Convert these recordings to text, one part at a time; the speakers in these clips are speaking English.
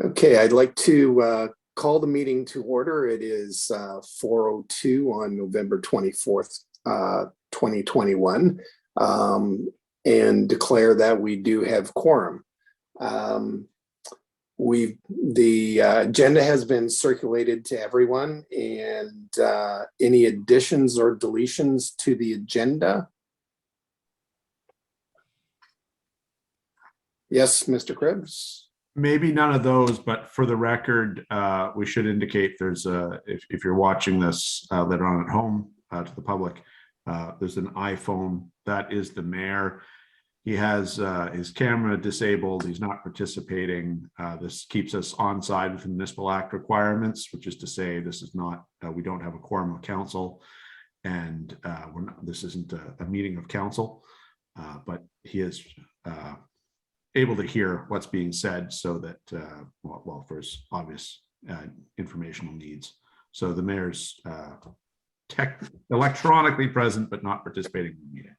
Okay, I'd like to call the meeting to order. It is 4:02 on November 24th, 2021, and declare that we do have quorum. The agenda has been circulated to everyone, and any additions or deletions to the agenda? Yes, Mr. Krebs. Maybe none of those, but for the record, we should indicate there's if you're watching this later on at home to the public, there's an iPhone. That is the mayor. He has his camera disabled. He's not participating. This keeps us on side with the Municipal Act requirements, which is to say this is not, we don't have a quorum of council, and this isn't a meeting of council, but he is able to hear what's being said, so that well, for his obvious informational needs. So the mayor's electronically present but not participating in the meeting,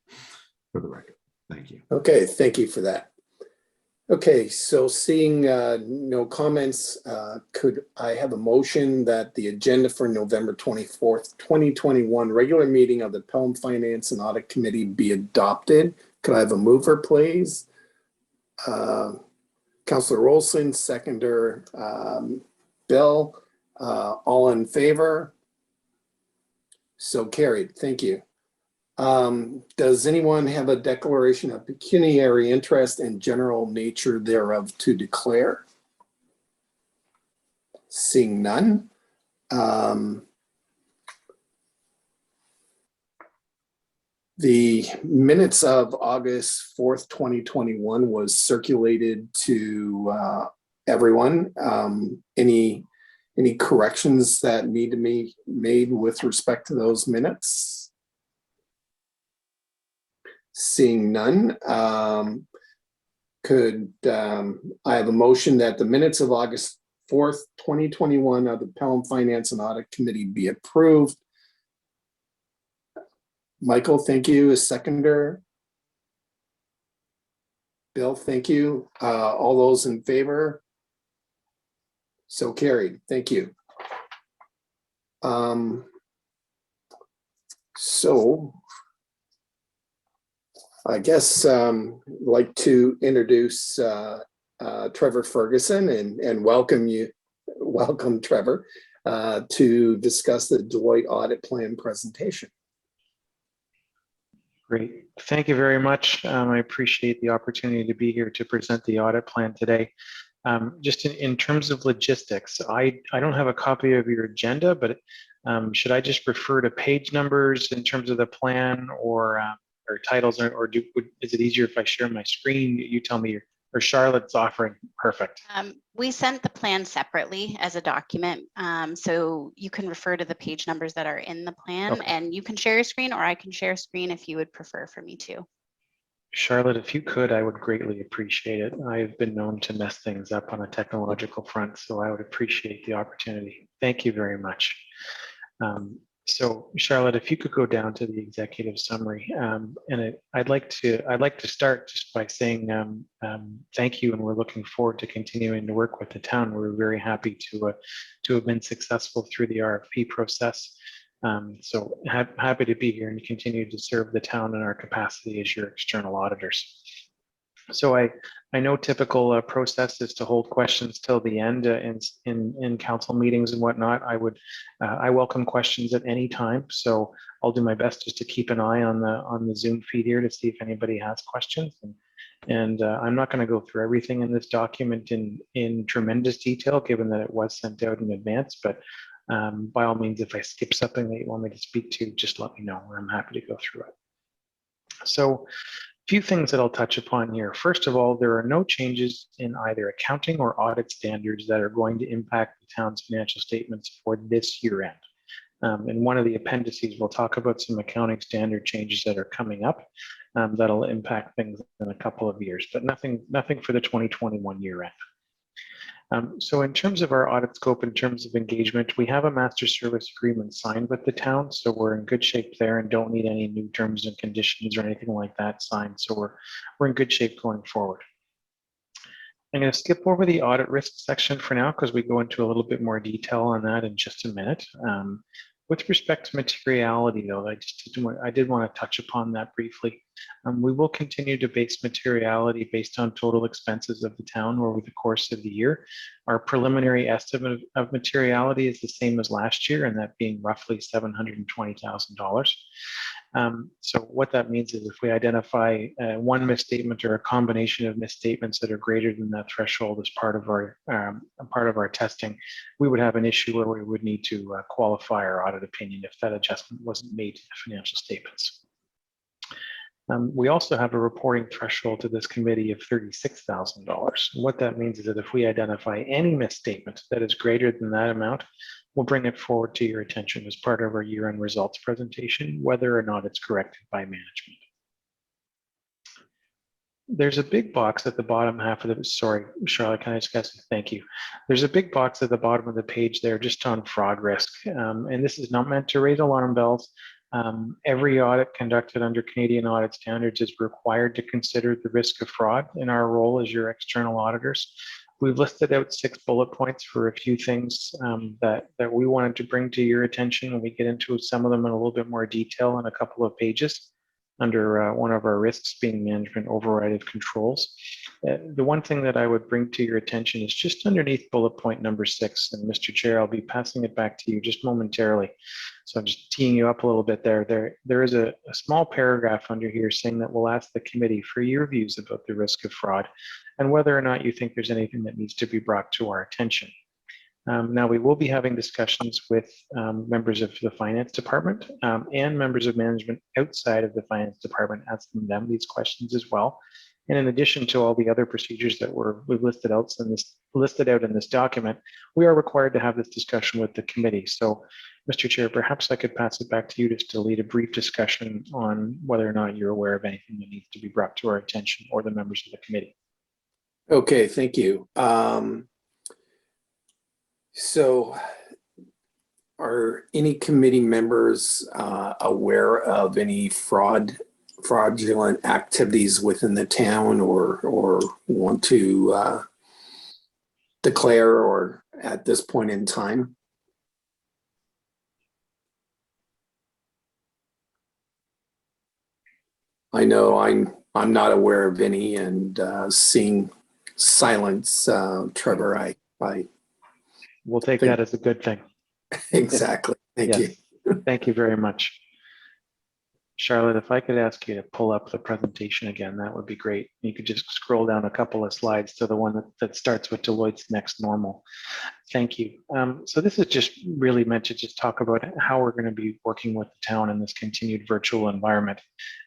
for the record. Thank you. Okay, thank you for that. Okay, so seeing no comments, could I have a motion that the agenda for November 24th, 2021 regular meeting of the Pelham Finance and Audit Committee be adopted? Could I have a mover, please? Councillor Olson, seconder Bill, all in favor? So carried. Thank you. Does anyone have a declaration of pecuniary interest and general nature thereof to declare? Seeing none. The minutes of August 4th, 2021 was circulated to everyone. Any corrections that need to be made with respect to those minutes? Seeing none, could I have a motion that the minutes of August 4th, 2021 of the Pelham Finance and Audit Committee be approved? Michael, thank you. A seconder. Bill, thank you. All those in favor? So carried. Thank you. So I guess I'd like to introduce Trevor Ferguson and welcome Trevor, to discuss the Deloitte audit plan presentation. Great. Thank you very much. I appreciate the opportunity to be here to present the audit plan today. Just in terms of logistics, I don't have a copy of your agenda, but should I just refer to page numbers in terms of the plan, or titles, or is it easier if I share my screen? You tell me, or Charlotte's offering. Perfect. We sent the plan separately as a document, so you can refer to the page numbers that are in the plan. Okay. And you can share your screen, or I can share screen if you would prefer for me to. Charlotte, if you could, I would greatly appreciate it. I've been known to mess things up on a technological front, so I would appreciate the opportunity. Thank you very much. So Charlotte, if you could go down to the executive summary, and I'd like to start just by saying thank you, and we're looking forward to continuing to work with the town. We're very happy to have been successful through the RFP process. So happy to be here and continue to serve the town in our capacity as your external auditors. So I know typical process is to hold questions till the end in council meetings and whatnot. I welcome questions at any time, so I'll do my best just to keep an eye on the Zoom feed here to see if anybody has questions. And I'm not going to go through everything in this document in tremendous detail, given that it was sent out in advance. But by all means, if I skip something that you want me to speak to, just let me know. I'm happy to go through it. So a few things that I'll touch upon here. First of all, there are no changes in either accounting or audit standards that are going to impact the town's financial statements for this year end. In one of the appendices, we'll talk about some accounting standard changes that are coming up that'll impact things in a couple of years, but nothing for the 2021 year end. So in terms of our audit scope, in terms of engagement, we have a master service agreement signed with the town, so we're in good shape there and don't need any new terms and conditions or anything like that signed. So we're in good shape going forward. I'm going to skip over the audit risk section for now because we go into a little bit more detail on that in just a minute. With respect to materiality, though, I did want to touch upon that briefly. We will continue to base materiality based on total expenses of the town over the course of the year. Our preliminary estimate of materiality is the same as last year, and that being roughly $720,000. So what that means is if we identify one misstatement or a combination of misstatements that are greater than that threshold as part of our testing, we would have an issue where we would need to qualify our audit opinion if that adjustment wasn't made to the financial statements. We also have a reporting threshold to this committee of $36,000. What that means is that if we identify any misstatement that is greater than that amount, we'll bring it forward to your attention as part of our year-end results presentation, whether or not it's corrected by management. There's a big box at the bottom half of the, sorry, Charlotte, can I just ask you, thank you. There's a big box at the bottom of the page there just on fraud risk. And this is not meant to raise alarm bells. Every audit conducted under Canadian audit standards is required to consider the risk of fraud in our role as your external auditors. We've listed out 6 bullet points for a few things that we wanted to bring to your attention, and we get into some of them in a little bit more detail in a couple of pages under one of our risks being management override of controls. The one thing that I would bring to your attention is just underneath bullet point number 6, and Mr. Chair, I'll be passing it back to you just momentarily. So I'm just teeing you up a little bit there. There is a small paragraph under here saying that we'll ask the committee for your views about the risk of fraud and whether or not you think there's anything that needs to be brought to our attention. Now, we will be having discussions with members of the finance department and members of management outside of the finance department, asking them these questions as well. And in addition to all the other procedures that we've listed out in this document, we are required to have this discussion with the committee. So, Mr. Chair, perhaps I could pass it back to you just to lead a brief discussion on whether or not you're aware of anything that needs to be brought to our attention or the members of the committee. Okay, thank you. So are any committee members aware of any fraudulent activities within the town or want to declare or at this point in time? I know I'm not aware of any, and seeing silence, Trevor, I We'll take that as a good thing. exactly. Thank you. Thank you very much. Charlotte, if I could ask you to pull up the presentation again, that would be great. You could just scroll down a couple of slides to the one that starts with Deloitte's next normal. Thank you. So this is just really meant to just talk about how we're going to be working with the town in this continued virtual environment.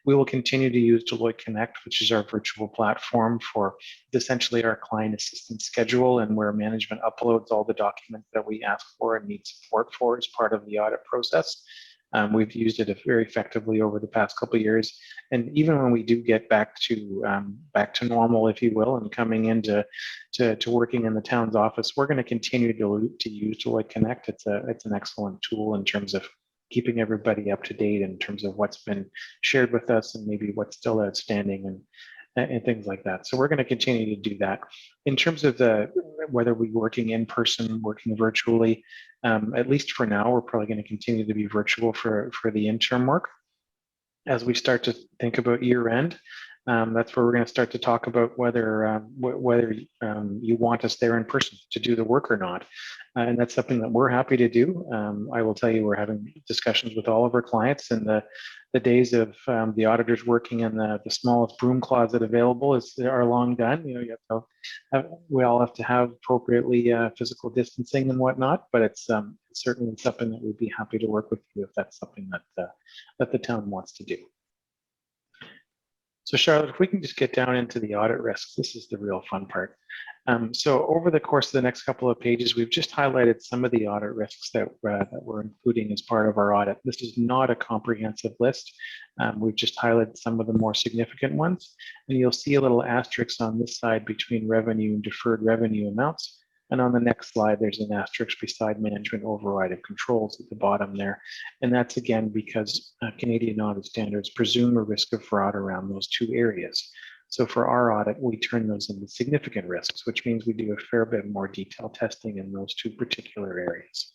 We will continue to use Deloitte Connect, which is our virtual platform for essentially our client assistance schedule, and where management uploads all the documents that we ask for and need support for as part of the audit process. We've used it very effectively over the past couple of years, and even when we do get back to normal, if you will, and coming into working in the town's office, we're going to continue to use Deloitte Connect. It's an excellent tool in terms of keeping everybody up to date in terms of what's been shared with us and maybe what's still outstanding and things like that. So we're going to continue to do that. In terms of whether we're working in person, working virtually, at least for now, we're probably going to continue to be virtual for the interim work. As we start to think about year end, that's where we're going to start to talk about whether you want us there in person to do the work or not. And that's something that we're happy to do. I will tell you, we're having discussions with all of our clients, and the days of the auditors working in the smallest broom closet available are long done. You know, we all have to have appropriately physical distancing and whatnot, but it's certainly something that we'd be happy to work with you if that's something that the town wants to do. So Charlotte, if we can just get down into the audit risks, this is the real fun part. So over the course of the next couple of pages, we've just highlighted some of the audit risks that we're including as part of our audit. This is not a comprehensive list. We've just highlighted some of the more significant ones, and you'll see a little asterisk on this side between revenue and deferred revenue amounts. And on the next slide, there's an asterisk beside management override of controls at the bottom there. And that's again because Canadian audit standards presume a risk of fraud around those two areas. So for our audit, we turn those into significant risks, which means we do a fair bit more detailed testing in those two particular areas.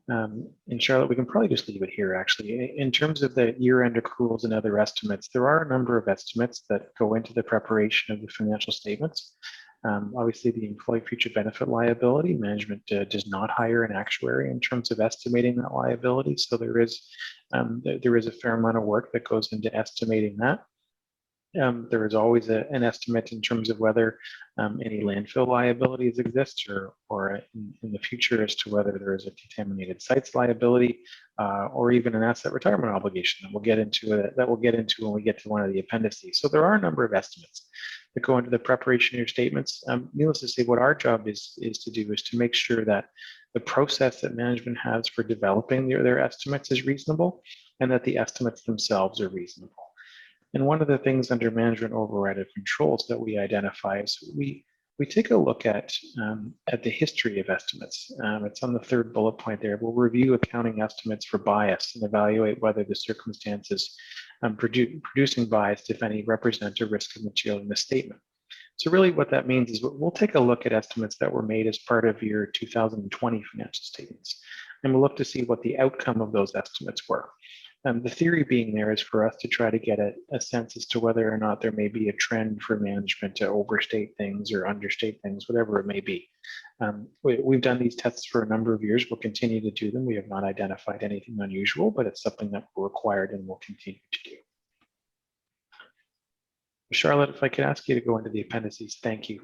And Charlotte, we can probably just leave it here, actually. In terms of the year-end accruals and other estimates, there are a number of estimates that go into the preparation of the financial statements. Obviously, the employee future benefit liability management does not hire an actuary in terms of estimating that liability. So there is a fair amount of work that goes into estimating that. There is always an estimate in terms of whether any landfill liabilities exist, or in the future as to whether there is a contaminated sites liability, or even an asset retirement obligation that we'll get into when we get to one of the appendices. So there are a number of estimates that go into the preparation of your statements. Needless to say, what our job is to make sure that the process that management has for developing their estimates is reasonable, and that the estimates themselves are reasonable. And one of the things under management override of controls that we identify is we take a look at the history of estimates. It's on the third bullet point there. We'll review accounting estimates for bias and evaluate whether the circumstances producing bias, if any, represent a risk of material misstatement. So really what that means is we'll take a look at estimates that were made as part of your 2020 financial statements, and we'll look to see what the outcome of those estimates were. The theory being there is for us to try to get a sense as to whether or not there may be a trend for management to overstate things or understate things, whatever it may be. We've done these tests for a number of years. We'll continue to do them. We have not identified anything unusual, but it's something that we're required and will continue to do. Charlotte, if I could ask you to go into the appendices, thank you.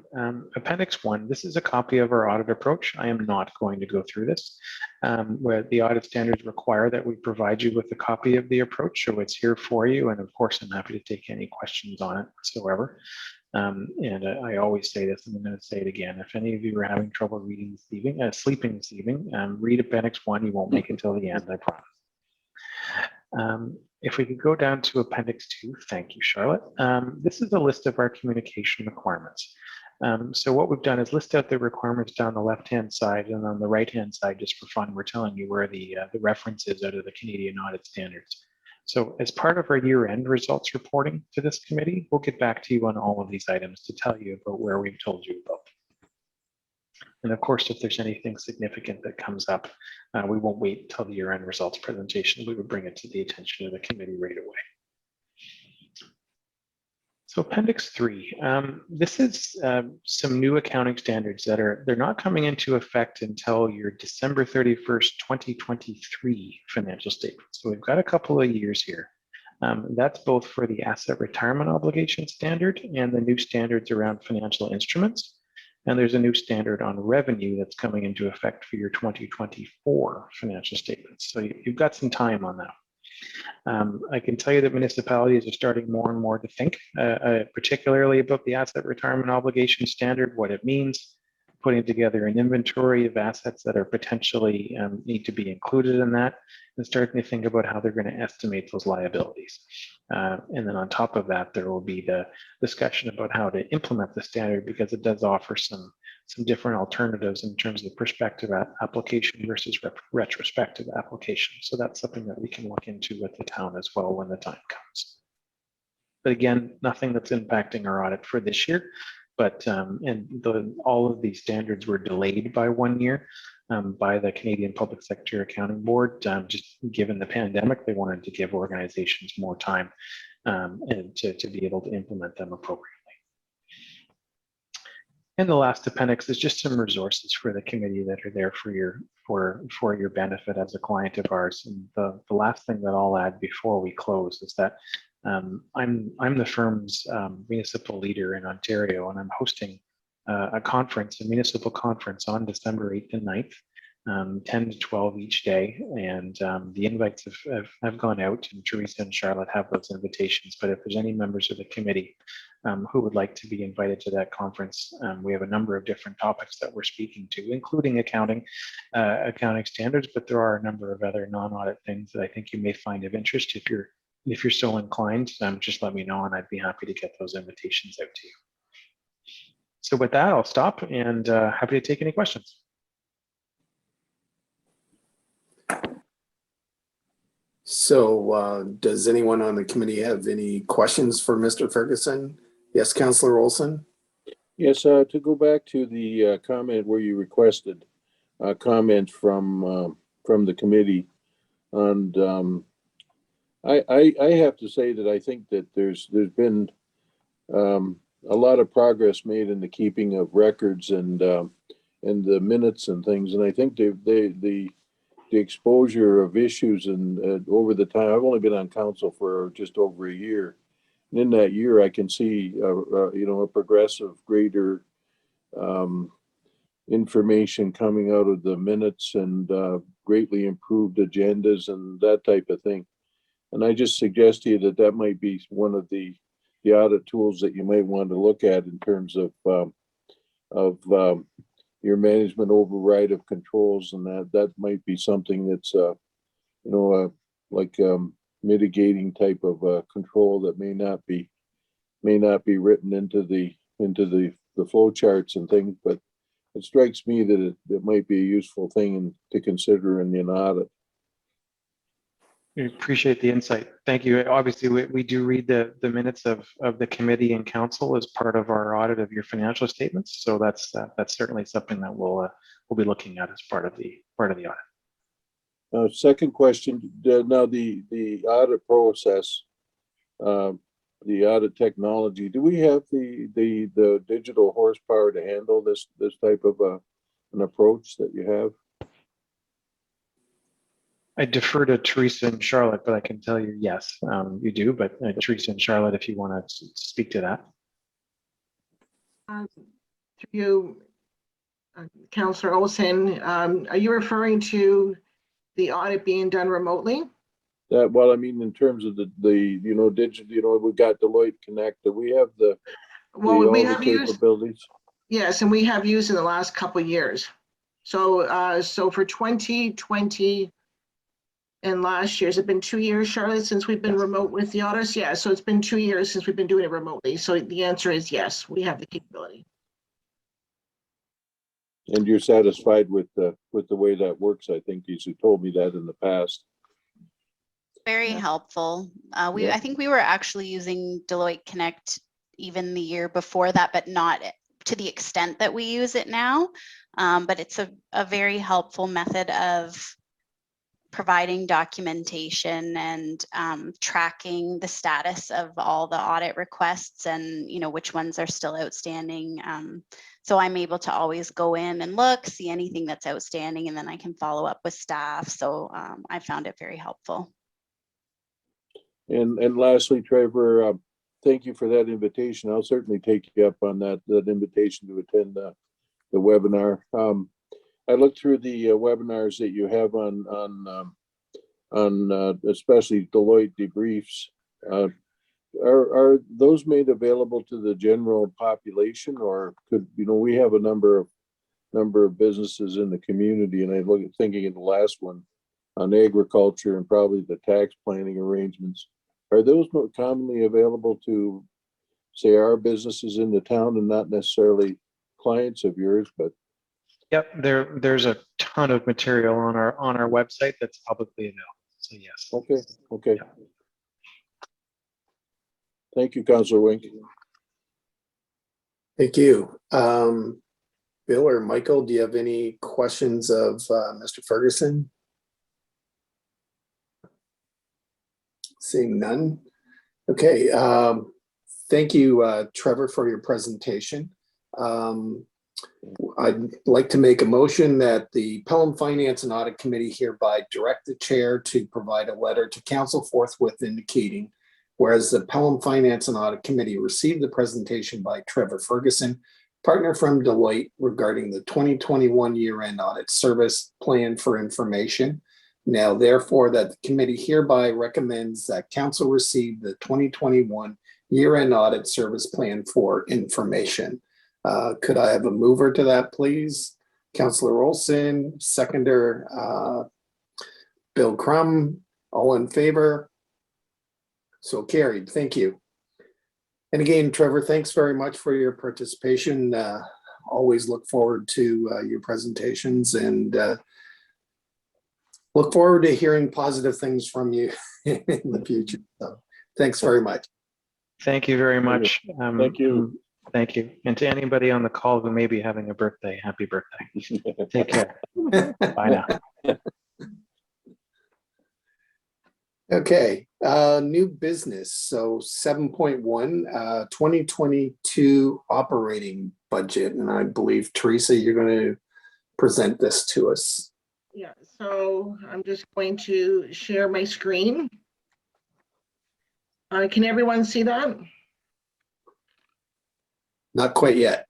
Appendix 1, this is a copy of our audit approach. I am not going to go through this. Where the audit standards require that we provide you with a copy of the approach, so it's here for you. And of course, I'm happy to take any questions on it whatsoever. I always say this, and I'm going to say it again. If any of you are having trouble reading this evening, sleeping this evening, read Appendix 1. You won't make it until the end, I promise. If we could go down to Appendix 2, thank you, Charlotte. This is a list of our communication requirements. So what we've done is list out the requirements down the left-hand side, and on the right-hand side, just for fun, we're telling you where the reference is out of the Canadian audit standards. So as part of our year-end results reporting to this committee, we'll get back to you on all of these items to tell you about where we've told you about. And of course, if there's anything significant that comes up, we won't wait until the year-end results presentation. We would bring it to the attention of the committee right away. So Appendix 3, this is some new accounting standards that they're not coming into effect until your December 31st, 2023 financial statement. So we've got a couple of years here. That's both for the asset retirement obligation standard and the new standards around financial instruments. And there's a new standard on revenue that's coming into effect for your 2024 financial statements. So you've got some time on that. I can tell you that municipalities are starting more and more to think, particularly about the asset retirement obligation standard, what it means, putting together an inventory of assets that are potentially need to be included in that, and starting to think about how they're going to estimate those liabilities. And then on top of that, there will be the discussion about how to implement the standard, because it does offer some different alternatives in terms of prospective application versus retrospective application. So that's something that we can look into with the town as well when the time comes. But again, nothing that's impacting our audit for this year. But all of these standards were delayed by 1 year by the Canadian Public Sector Accounting Board. Just given the pandemic, they wanted to give organizations more time and to be able to implement them appropriately. And the last appendix is just some resources for the committee that are there for your benefit as a client of ours. And the last thing that I'll add before we close is that I'm the firm's municipal leader in Ontario, and I'm hosting a municipal conference on December 8th and 9th, 10 to 12 each day. And the invites have gone out, and Teresa and Charlotte have those invitations. But if there's any members of the committee who would like to be invited to that conference, we have a number of different topics that we're speaking to, including accounting standards, but there are a number of other non-audit things that I think you may find of interest. If you're so inclined, just let me know, and I'd be happy to get those invitations out to you. So with that, I'll stop, and happy to take any questions. So does anyone on the committee have any questions for Mr. Ferguson? Yes, Councillor Olson. Yes, to go back to the comment where you requested comments from the committee, and I have to say that I think that there's been a lot of progress made in the keeping of records and the minutes and things, and I think the exposure of issues and over the time. I've only been on council for just over a year. And in that year, I can see, a progressive, greater information coming out of the minutes and greatly improved agendas and that type of thing. And I just suggest to you that that might be one of the audit tools that you might want to look at in terms of your management override of controls, and that might be something that's like mitigating type of control that may not be written into the flow charts and things, but it strikes me that it might be a useful thing to consider in an audit. We appreciate the insight. Thank you. Obviously, we do read the minutes of the committee and council as part of our audit of your financial statements. So that's certainly something that we'll be looking at as part of the audit. Second question, now the audit process, the audit technology, do we have the digital horsepower to handle this type of an approach that you have? I defer to Teresa and Charlotte, but I can tell you, yes, you do. But Teresa and Charlotte, if you want to speak to that. Through you, Councillor Olson, are you referring to the audit being done remotely? Well, I mean, in terms of the digital, we've got Deloitte Connect. Do we have We have capabilities? used, yes, and we have used in the last couple of years. So for 2020 and last year, has it been 2 years, Charlotte, since we've been remote with the audits? Yeah, so it's been 2 years since we've been doing it remotely. So the answer is yes, we have the capability. And you're satisfied with the way that works? I think you told me that in the past. Very helpful. I think we were actually using Deloitte Connect even the year before that, but not to the extent that we use it now. But it's a very helpful method of providing documentation and tracking the status of all the audit requests and which ones are still outstanding. So I'm able to always go in and look, see anything that's outstanding, and then I can follow up with staff. So I found it very helpful. And lastly, Trevor, thank you for that invitation. I'll certainly take you up on that invitation to attend the webinar. I looked through the webinars that you have on especially Deloitte debriefs. Are those made available to the general population, or could we have a number of businesses in the community? And I look at thinking of the last one on agriculture and probably the tax planning arrangements. Are those more commonly available to, say, our businesses in the town and not necessarily clients of yours, but? Yep, there's a ton of material on our website that's publicly available. So yes. Okay. Yeah. Thank you, Councillor Wink. Thank you. Bill or Michael, do you have any questions of Mr. Ferguson? Seeing none. Okay. Thank you, Trevor, for your presentation. I'd like to make a motion that the Pelham Finance and Audit Committee hereby direct the chair to provide a letter to council forthwith indicating, whereas the Pelham Finance and Audit Committee received the presentation by Trevor Ferguson, partner from Deloitte, regarding the 2021 year-end audit service plan for information. Now, therefore, that the committee hereby recommends that council receive the 2021 year-end audit service plan for information. Could I have a mover to that, please? Councillor Olson, seconder, Bill Crum, all in favor? So carried. Thank you. And again, Trevor, thanks very much for your participation. Always look forward to your presentations and look forward to hearing positive things from you in the future. So thanks very much. Thank you very much. Thank you. Thank you. And to anybody on the call who may be having a birthday, happy birthday. Take care. Bye now. Okay, new business. So 7.1, 2022 operating budget. And I believe, Teresa, you're going to present this to us. Yeah, so I'm just going to share my screen. Can everyone see that? Not quite yet.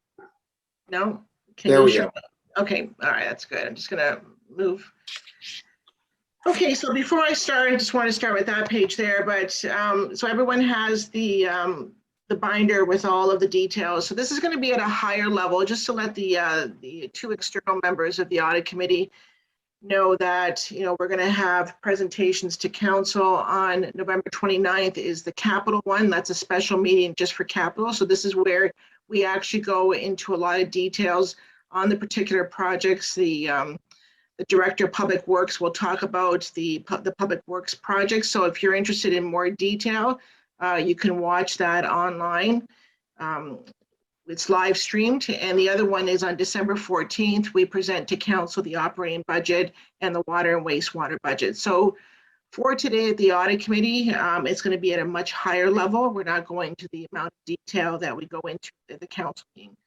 No? Can There you we show? go. Okay, all right, that's good. I'm just gonna move. Okay, so before I start, I just want to start with that page there, but so everyone has the binder with all of the details. So this is going to be at a higher level, just to let the two external members of the audit committee know that, you know, we're going to have presentations to council on November 29th is the capital one. That's a special meeting just for capital. So this is where we actually go into a lot of details on the particular projects. The Director of Public Works will talk about the Public Works project. So if you're interested in more detail, you can watch that online. It's live streamed, and the other one is on December 14th. We present to council the operating budget and the water and wastewater budget. So for today at the audit committee, it's going to be at a much higher level. We're not going to the amount of detail that we go into at the council meeting.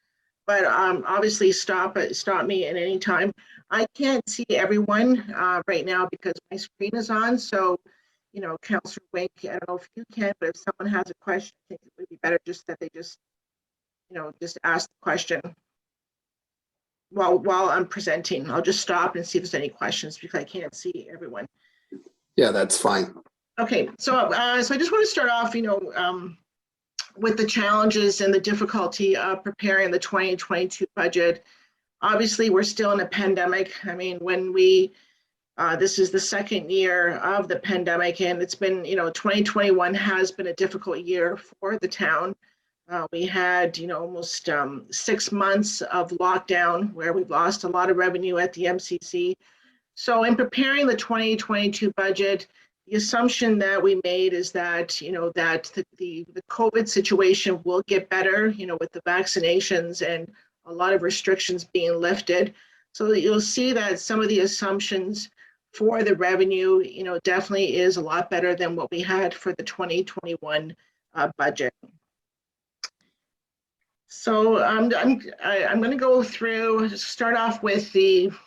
But obviously stop me at any time. I can't see everyone right now because my screen is on. So, you know, Councillor Wink, I don't know if you can, but if someone has a question, I think it would be better just that they just, you know, just ask the question while I'm presenting. I'll just stop and see if there's any questions because I can't see everyone. Yeah, that's fine. Okay, so so I just want to start off, you know, with the challenges and the difficulty of preparing the 2022 budget. Obviously, we're still in a pandemic. I mean, when we this is the second year of the pandemic, and it's been, you know, 2021 has been a difficult year for the town. We had, you know, almost 6 months of lockdown where we've lost a lot of revenue at the MCC. So in preparing the 2022 budget, the assumption that we made is that, you know, that the COVID situation will get better, you know, with the vaccinations and a lot of restrictions being lifted. So you'll see that some of the assumptions for the revenue, you know, definitely is a lot better than what we had for the 2021 budget. So I'm going to go through, start off with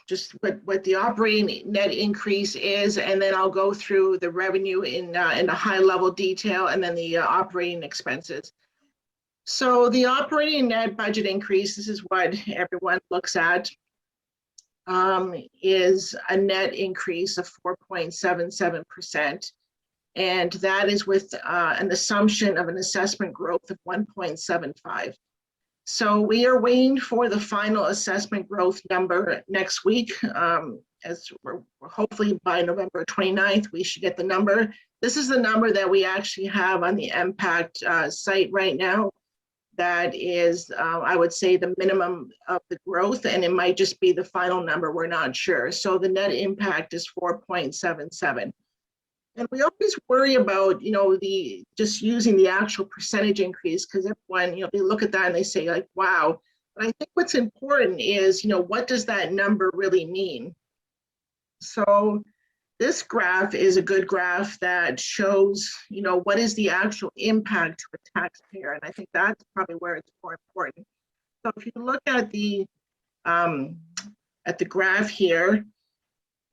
just what the operating net increase is, and then I'll go through the revenue in a high level detail, and then the operating expenses. So the operating net budget increase, this is what everyone looks at, is a net increase of 4.77%. And that is with an assumption of an assessment growth of 1.75. So we are waiting for the final assessment growth number next week. As we're hopefully by November 29th, we should get the number. This is the number that we actually have on the impact site right now. That is, I would say, the minimum of the growth, and it might just be the final number. We're not sure. So the net impact is 4.77. And we always worry about, you know, just using the actual percentage increase, because everyone, you know, they look at that and they say like, wow. But I think what's important is, you know, what does that number really mean? So this graph is a good graph that shows, you know, what is the actual impact to a taxpayer. And I think that's probably where it's more important. So if you look at the graph here,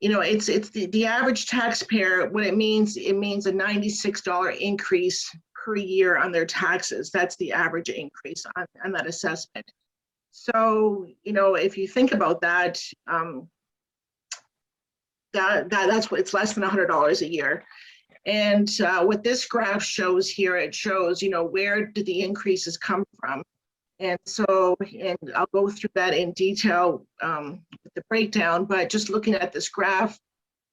you know, it's the average taxpayer. What it means a $96 increase per year on their taxes. That's the average increase on that assessment. So, you know, if you think about that, that's what it's less than $100 a year. And what this graph shows here, it shows, you know, where did the increases come from? And so, and I'll go through that in detail with the breakdown, but just looking at this graph,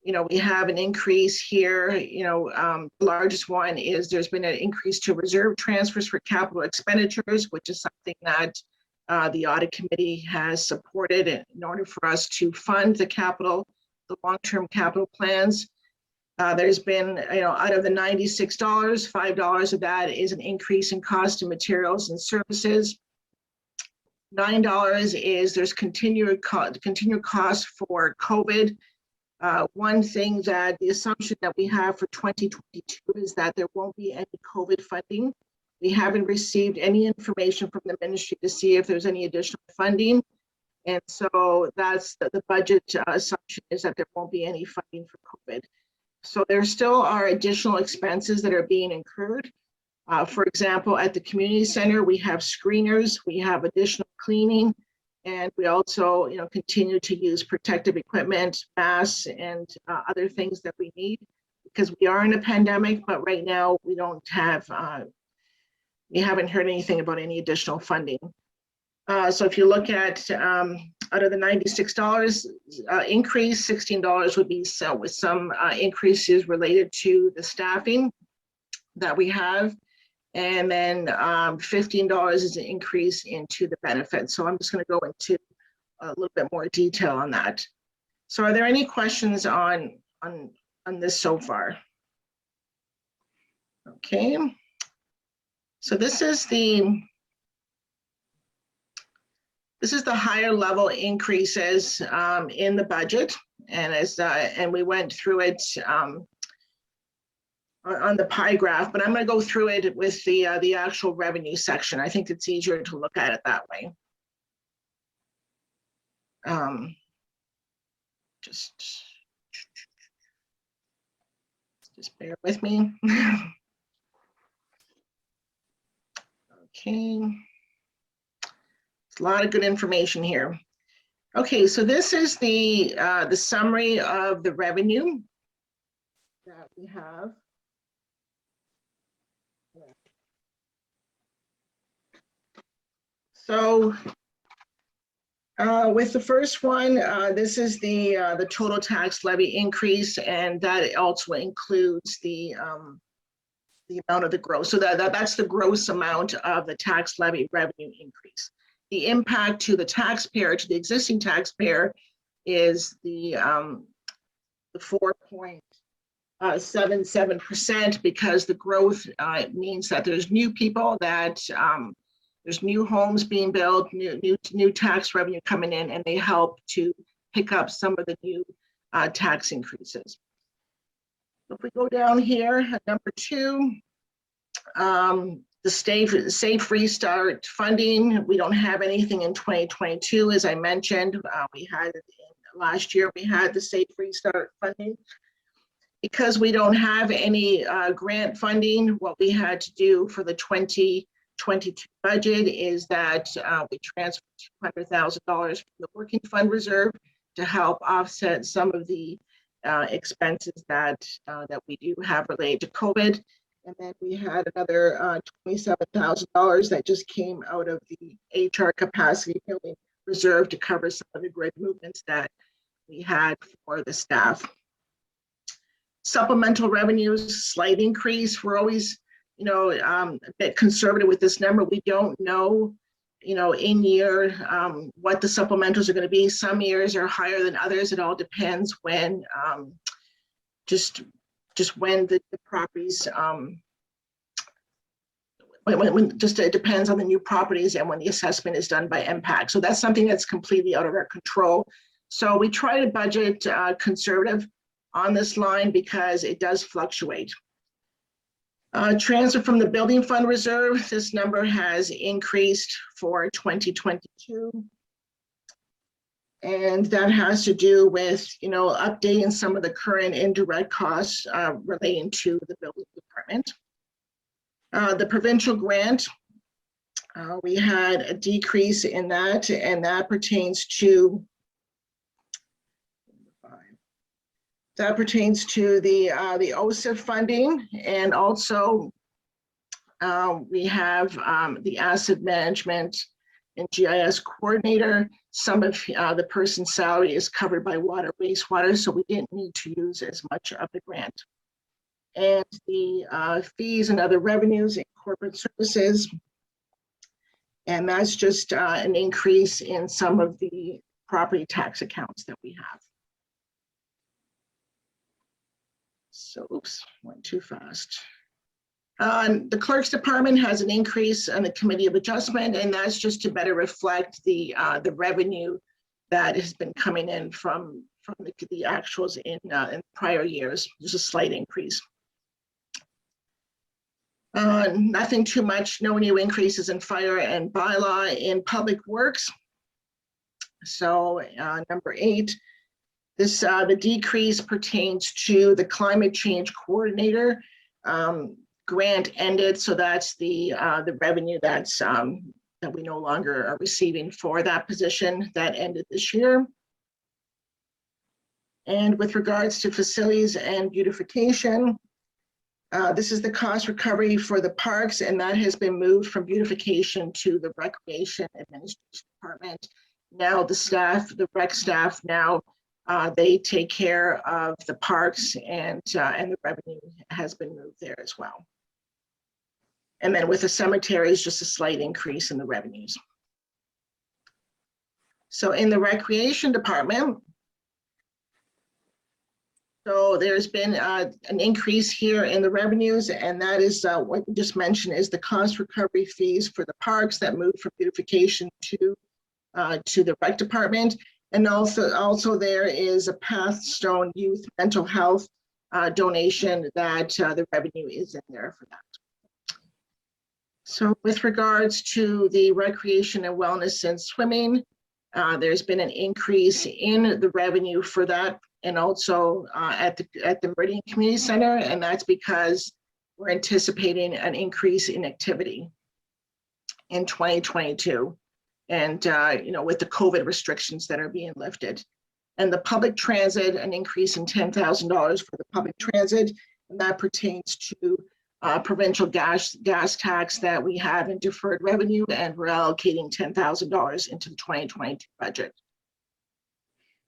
you know, we have an increase here. You know, the largest one is there's been an increase to reserve transfers for capital expenditures, which is something that the audit committee has supported in order for us to fund the long-term capital plans. There's been, out of the $96, $5 of that is an increase in cost of materials and services. $9 is there's continued cost for COVID. One thing that the assumption that we have for 2022 is that there won't be any COVID funding. We haven't received any information from the ministry to see if there's any additional funding. And so that's the budget assumption is that there won't be any funding for COVID. So there still are additional expenses that are being incurred. For example, at the community center, we have screeners, we have additional cleaning, and we also, continue to use protective equipment, masks, and other things that we need because we are in a pandemic. But right now, we don't have, we haven't heard anything about any additional funding. So if you look at out of the $96 increase, $16 would be with some increases related to the staffing that we have. And then $15 is an increase into the benefits. So I'm just going to go into a little bit more detail on that. So are there any questions on this so far? Okay. So this is the higher level increases in the budget, and we went through it on the pie graph, but I'm going to go through it with the actual revenue section. I think it's easier to look at it that way. Just bear with me. Okay. A lot of good information here. Okay, so this is the summary of the revenue that we have. So with the first one, this is the total tax levy increase, and that also includes the amount of the gross. So that's the gross amount of the tax levy revenue increase. The impact to the taxpayer, to the existing taxpayer, is the 4.77%, because the growth means that there's new people, that there's new homes being built, new tax revenue coming in, and they help to pick up some of the new tax increases. If we go down here, number 2, the safe restart funding. We don't have anything in 2022, as I mentioned. We had last year, we had the safe restart funding. Because we don't have any grant funding, what we had to do for the 2022 budget is that we transferred $200,000 from the working fund reserve to help offset some of the expenses that we do have related to COVID. And then we had another $27,000 that just came out of the HR capacity building reserve to cover some of the grid movements that we had for the staff. Supplemental revenues, slight increase. We're always, a bit conservative with this number. We don't know, in year what the supplementals are going to be. Some years are higher than others. It all depends when, just when the properties, it depends on the new properties and when the assessment is done by MPAC. So that's something that's completely out of our control. So we try to budget conservative on this line because it does fluctuate. Transfer from the building fund reserve, this number has increased for 2022. And that has to do with, updating some of the current indirect costs relating to the building department. The provincial grant, we had a decrease in that, and that pertains to the OSIF funding, and also we have the asset management and GIS coordinator. Some of the person's salary is covered by wastewater, so we didn't need to use as much of the grant. And the fees and other revenues in corporate services, and that's just an increase in some of the property tax accounts that we have. So, oops, went too fast. The clerk's department has an increase on the committee of adjustment, and that's just to better reflect the revenue that has been coming in from the actuals in prior years. There's a slight increase. Nothing too much, no new increases in fire and bylaw in public works. So number 8, this the decrease pertains to the climate change coordinator. Grant ended, so that's the revenue that's that we no longer are receiving for that position. That ended this year. And with regards to facilities and beautification, this is the cost recovery for the parks, and that has been moved from beautification to the recreation administration department. Now the staff, the rec staff now, they take care of the parks, and the revenue has been moved there as well. And then with the cemeteries, just a slight increase in the revenues. So in the recreation department, so there's been an increase here in the revenues, and that is what we just mentioned is the cost recovery fees for the parks that moved from beautification to the rec department. And also there is a Pathstone Youth Mental Health donation that the revenue is in there for that. So with regards to the recreation and wellness and swimming, there's been an increase in the revenue for that, and also at the Meridian Community Center, and that's because we're anticipating an increase in activity in 2022, and with the COVID restrictions that are being lifted. And the public transit, an increase in $10,000 for the public transit, and that pertains to provincial gas tax that we have in deferred revenue, and we're allocating $10,000 into the 2022 budget.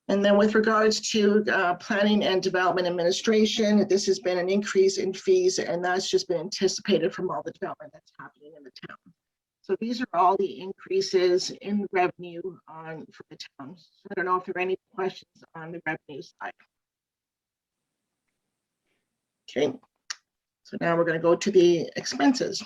And then with regards to planning and development administration, this has been an increase in fees, and that's just been anticipated from all the development that's happening in the town. So these are all the increases in revenue for the town. So I don't know if there are any questions on the revenue side. Okay. So now we're going to go to the expenses.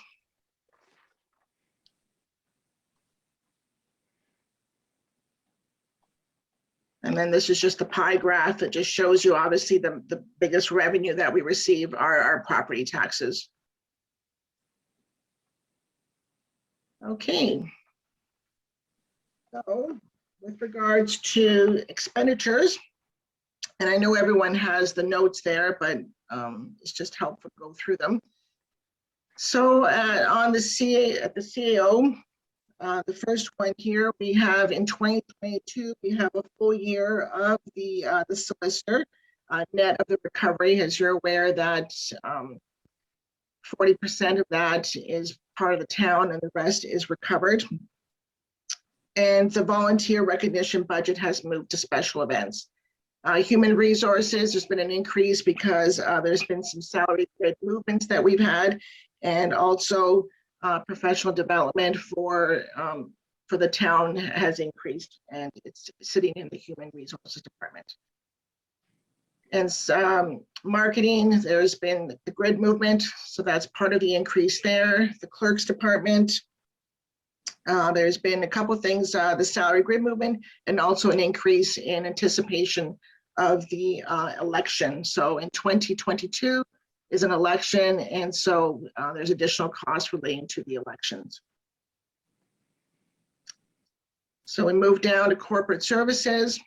And then this is just the pie graph that just shows you obviously the biggest revenue that we receive are our property taxes. Okay. So with regards to expenditures, and I know everyone has the notes there, but it's just helpful to go through them. So on the CAO, the first one here, we have in 2022, we have a full year of the solicitor net of the recovery. As you're aware that 40% of that is part of the town and the rest is recovered. And the volunteer recognition budget has moved to special events. Human resources, there's been an increase because there's been some salary grid movements that we've had, and also professional development for the town has increased, and it's sitting in the human resources department. And marketing, there's been the grid movement, so that's part of the increase there. The clerk's department, there's been a couple of things, the salary grid movement, and also an increase in anticipation of the election. So in 2022 is an election, and so there's additional costs relating to the elections. So we move down to corporate services.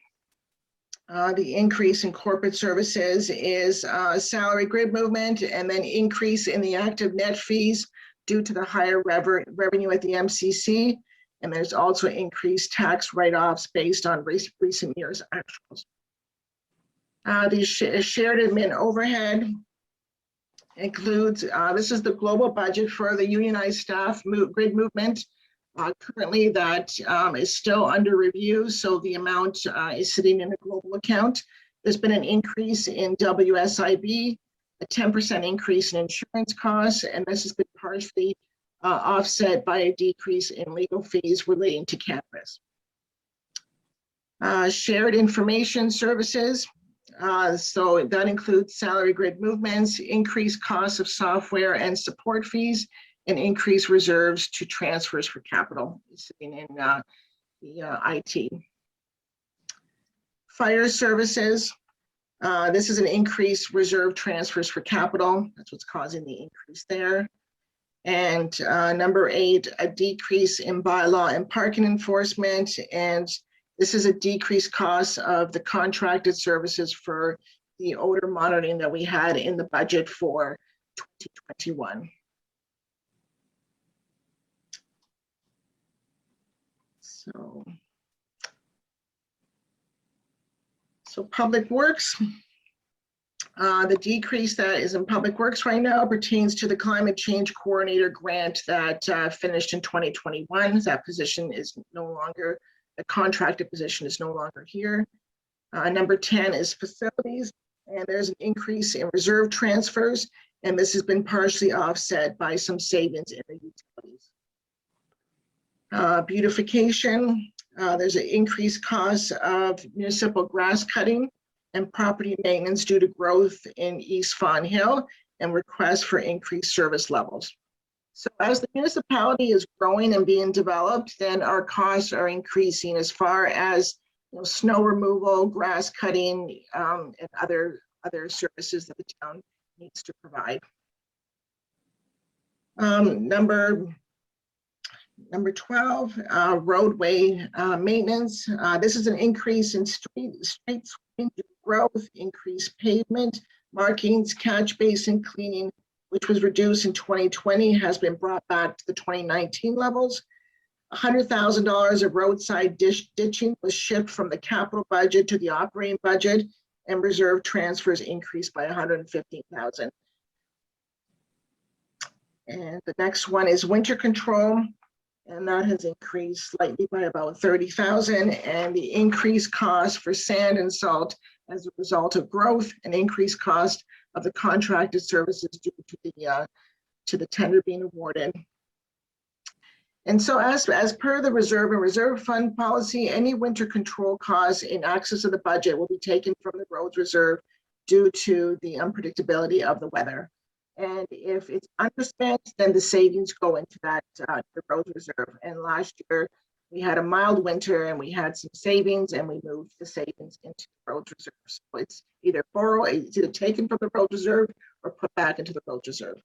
The increase in corporate services is salary grid movement, and then increase in the active net fees due to the higher revenue at the MCC. And there's also increased tax write-offs based on recent years' actuals. The shared admin overhead includes, this is the global budget for the unionized staff grid movement. Currently that is still under review, so the amount is sitting in a global account. There's been an increase in WSIB, a 10% increase in insurance costs, and this has been partially offset by a decrease in legal fees relating to cannabis. Shared information services, So that includes salary grid movements, increased costs of software and support fees, and increased reserves to transfers for capital sitting in the IT. Fire services. This is an increased reserve transfers for capital. That's what's causing the increase there. And number 8, a decrease in bylaw and parking enforcement. And this is a decreased cost of the contracted services for the odor monitoring that we had in the budget for 2021. So Public Works. The decrease that is in Public Works right now pertains to the Climate Change Coordinator grant that finished in 2021. That position is no longer, the contracted position is no longer here. Number 10 is facilities, and there's an increase in reserve transfers, and this has been partially offset by some savings in the utilities. Beautification, there's an increased cost of municipal grass cutting and property maintenance due to growth in East Fawn Hill and requests for increased service levels. So as the municipality is growing and being developed, then our costs are increasing as far as snow removal, grass cutting, and other services that the town needs to provide. Number 12, roadway maintenance. This is an increase in street growth, increased pavement, markings, catch basin cleaning, which was reduced in 2020, has been brought back to the 2019 levels. $100,000 of roadside ditching was shifted from the capital budget to the operating budget, and reserve transfers increased by $115,000. And the next one is winter control, and that has increased slightly by about $30,000, and the increased cost for sand and salt as a result of growth and increased cost of the contracted services due to the tender being awarded. And so as per the reserve and reserve fund policy, any winter control costs in excess of the budget will be taken from the roads reserve due to the unpredictability of the weather. And if it's underspent, then the savings go into that the roads reserve. And last year we had a mild winter and we had some savings, and we moved the savings into the roads reserve. So it's either taken from the road reserve or put back into the road reserve.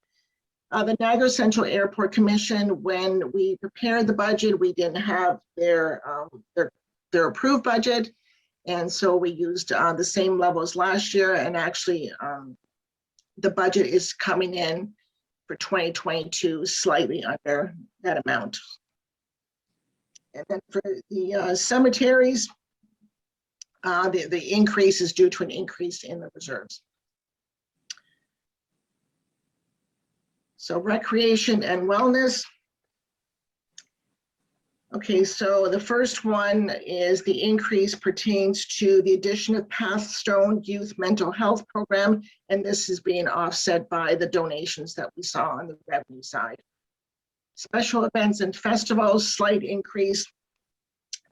The Niagara Central Airport Commission, when we prepared the budget, we didn't have their approved budget, and so we used the same level as last year. And actually, the budget is coming in for 2022 slightly under that amount. And then for the cemeteries, the increase is due to an increase in the reserves. So recreation and wellness. Okay, so the first one is the increase pertains to the addition of Pathstone Youth Mental Health Program, and this is being offset by the donations that we saw on the revenue side. Special events and festivals, slight increase,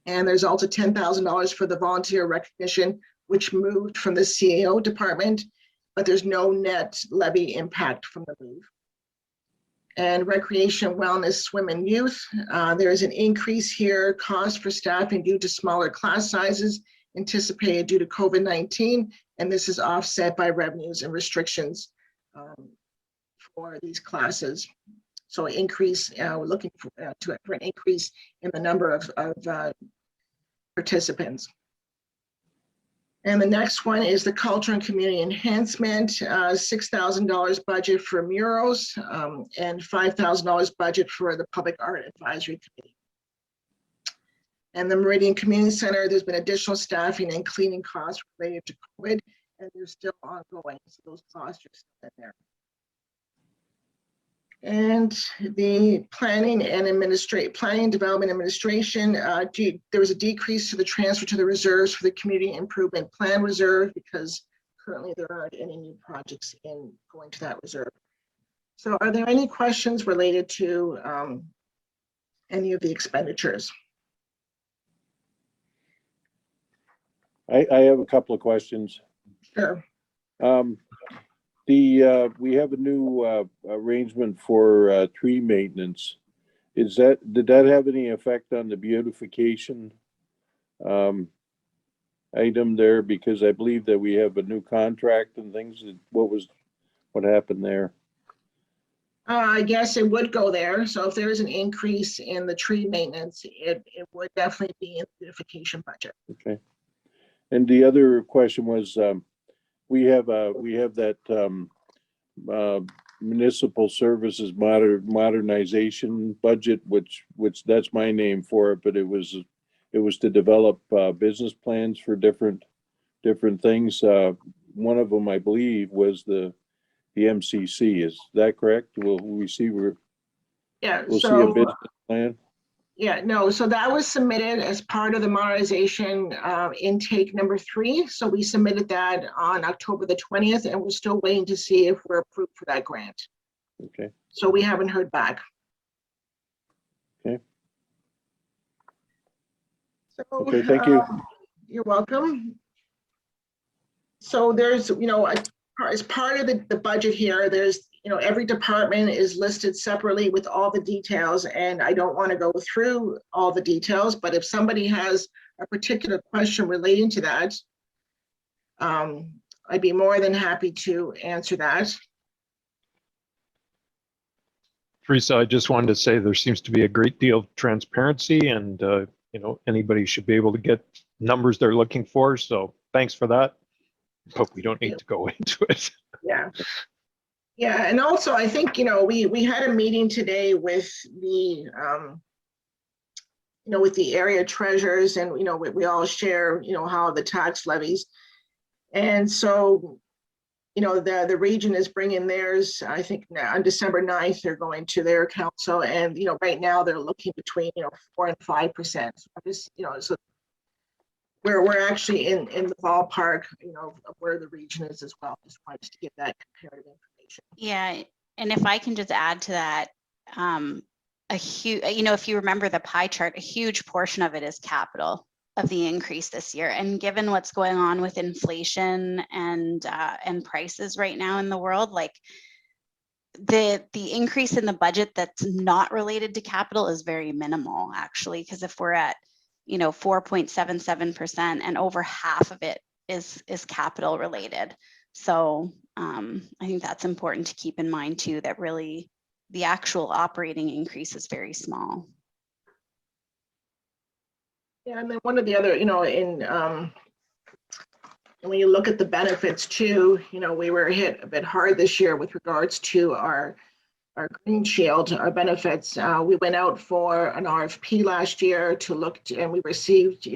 and there's also $10,000 for the volunteer recognition, which moved from the CAO department, but there's no net levy impact from the move. And recreation, wellness, swim, and youth. There is an increase here, cost for staffing due to smaller class sizes anticipated due to COVID-19, and this is offset by revenues and restrictions for these classes. So increase, we're looking for an increase in the number of participants. And the next one is the culture and community enhancement, $6,000 budget for murals, and $5,000 budget for the Public Art Advisory Committee. And the Meridian Community Center, there's been additional staffing and cleaning costs related to COVID, and they're still ongoing, so those costs are still in there. And the planning development administration, there was a decrease to the transfer to the reserves for the community improvement plan reserve because currently there aren't any new projects going to that reserve. So are there any questions related to any of the expenditures? I have a couple of questions. Sure. We have a new arrangement for tree maintenance. Did that have any effect on the beautification item there? Because I believe that we have a new contract and things. What happened there? I guess it would go there. So if there is an increase in the tree maintenance, it would definitely be in the beautification budget. Okay. And the other question was, we have that municipal services modernization budget, which that's my name for it, but it was to develop business plans for different things. One of them, I believe, was the MCC. Is that correct? We'll see a business plan. Yeah, no, so that was submitted as part of the modernization intake number 3. So we submitted that on October the 20th, and we're still waiting to see if we're approved for that grant. Okay. So we haven't heard back. Okay. So, okay, thank you. You're welcome. So there's, as part of the budget here, there's, every department is listed separately with all the details, and I don't want to go through all the details, but if somebody has a particular question relating to that, I'd be more than happy to answer that. Teresa, I just wanted to say there seems to be a great deal of transparency, and anybody should be able to get numbers they're looking for. So thanks for that. But we don't need to go into it. Yeah. Yeah, and also I think, we had a meeting today with the, with the area treasurers, and, we all share, how the tax levies. And so, the region is bringing theirs, I think on December 9th, they're going to their council, and, right now they're looking between, 4 and 5%. So so we're actually in the ballpark, of where the region is as well. Just wanted to get that comparative information. Yeah, and if I can just add to that, a huge, if you remember the pie chart, a huge portion of it is capital of the increase this year. And given what's going on with inflation and prices right now in the world, like the increase in the budget that's not related to capital is very minimal, actually, because if we're at 4.77% and over half of it is capital related. So I think that's important to keep in mind too, that really the actual operating increase is very small. Yeah, and then one of the other, when you look at the benefits too, we were hit a bit hard this year with regards to our Green Shield, our benefits. We went out for an RFP last year to look, and we received,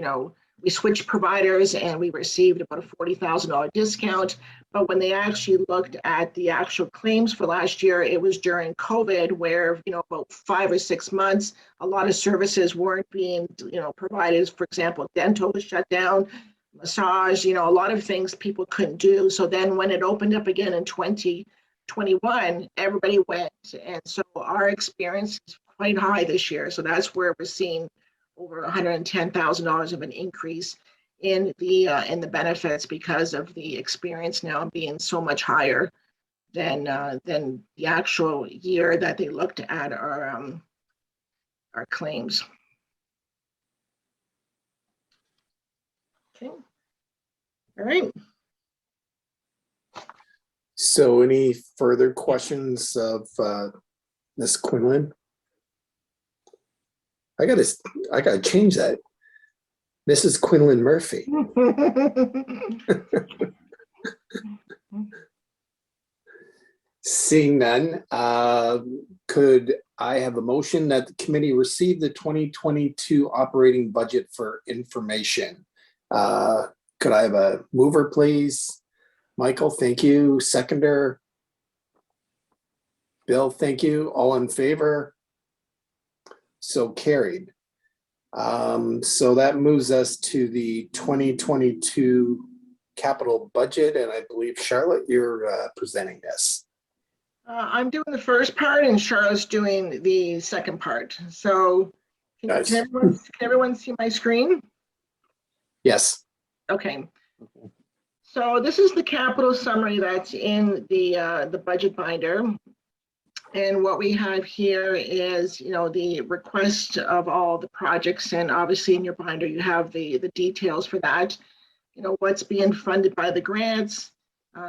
we switched providers and we received about a $40,000 discount. But when they actually looked at the actual claims for last year, it was during COVID, where, about 5 or 6 months, a lot of services weren't being, provided. For example, dental was shut down, massage, a lot of things people couldn't do. So then when it opened up again in 2021, everybody went, and so our experience is quite high this year. So that's where we're seeing over $110,000 of an increase in the benefits, because of the experience now being so much higher than the actual year that they looked at our claims. Okay. All right. So any further questions of Ms. Quinlan? I gotta change that. Mrs. Quinlan Murphy. Seeing none, could I have a motion that the committee receive the 2022 operating budget for information? Could I have a mover, please? Michael, thank you. Seconder? Bill, thank you. All in favor? So carried. So that moves us to the 2022 capital budget, and I believe, Charlotte, you're presenting this. I'm doing the first part and Charlotte's doing the second part. So Nice. Can everyone see my screen? Yes. Okay. So this is the capital summary that's in the budget binder. And what we have here is, the request of all the projects, and obviously in your binder, you have the details for that. What's being funded by the grants,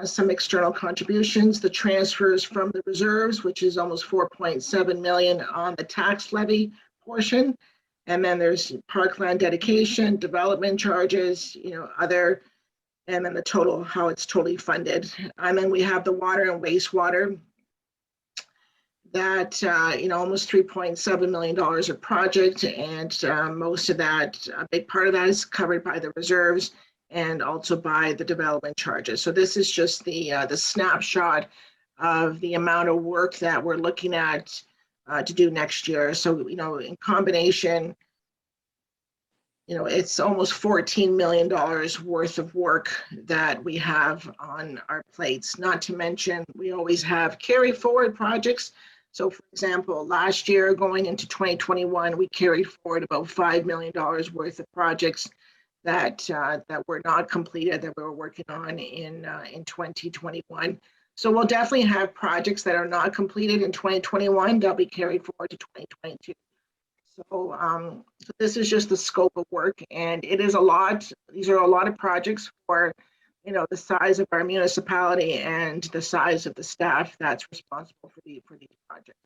some external contributions, the transfers from the reserves, which is almost 4.7 million on the tax levy portion. And then there's parkland dedication, development charges, other, and then the total, how it's totally funded. And then we have the water and wastewater, that almost $3.7 million of project, and most of that, a big part of that is covered by the reserves and also by the development charges. So this is just the snapshot of the amount of work that we're looking at to do next year. So in combination, it's almost $14 million worth of work that we have on our plates. Not to mention, we always have carry forward projects. So for example, last year going into 2021, we carried forward about $5 million worth of projects that were not completed, that we were working on in 2021. So we'll definitely have projects that are not completed in 2021, they'll be carried forward to 2022. So this is just the scope of work, and it is a lot. These are a lot of projects for the size of our municipality and the size of the staff that's responsible for these projects.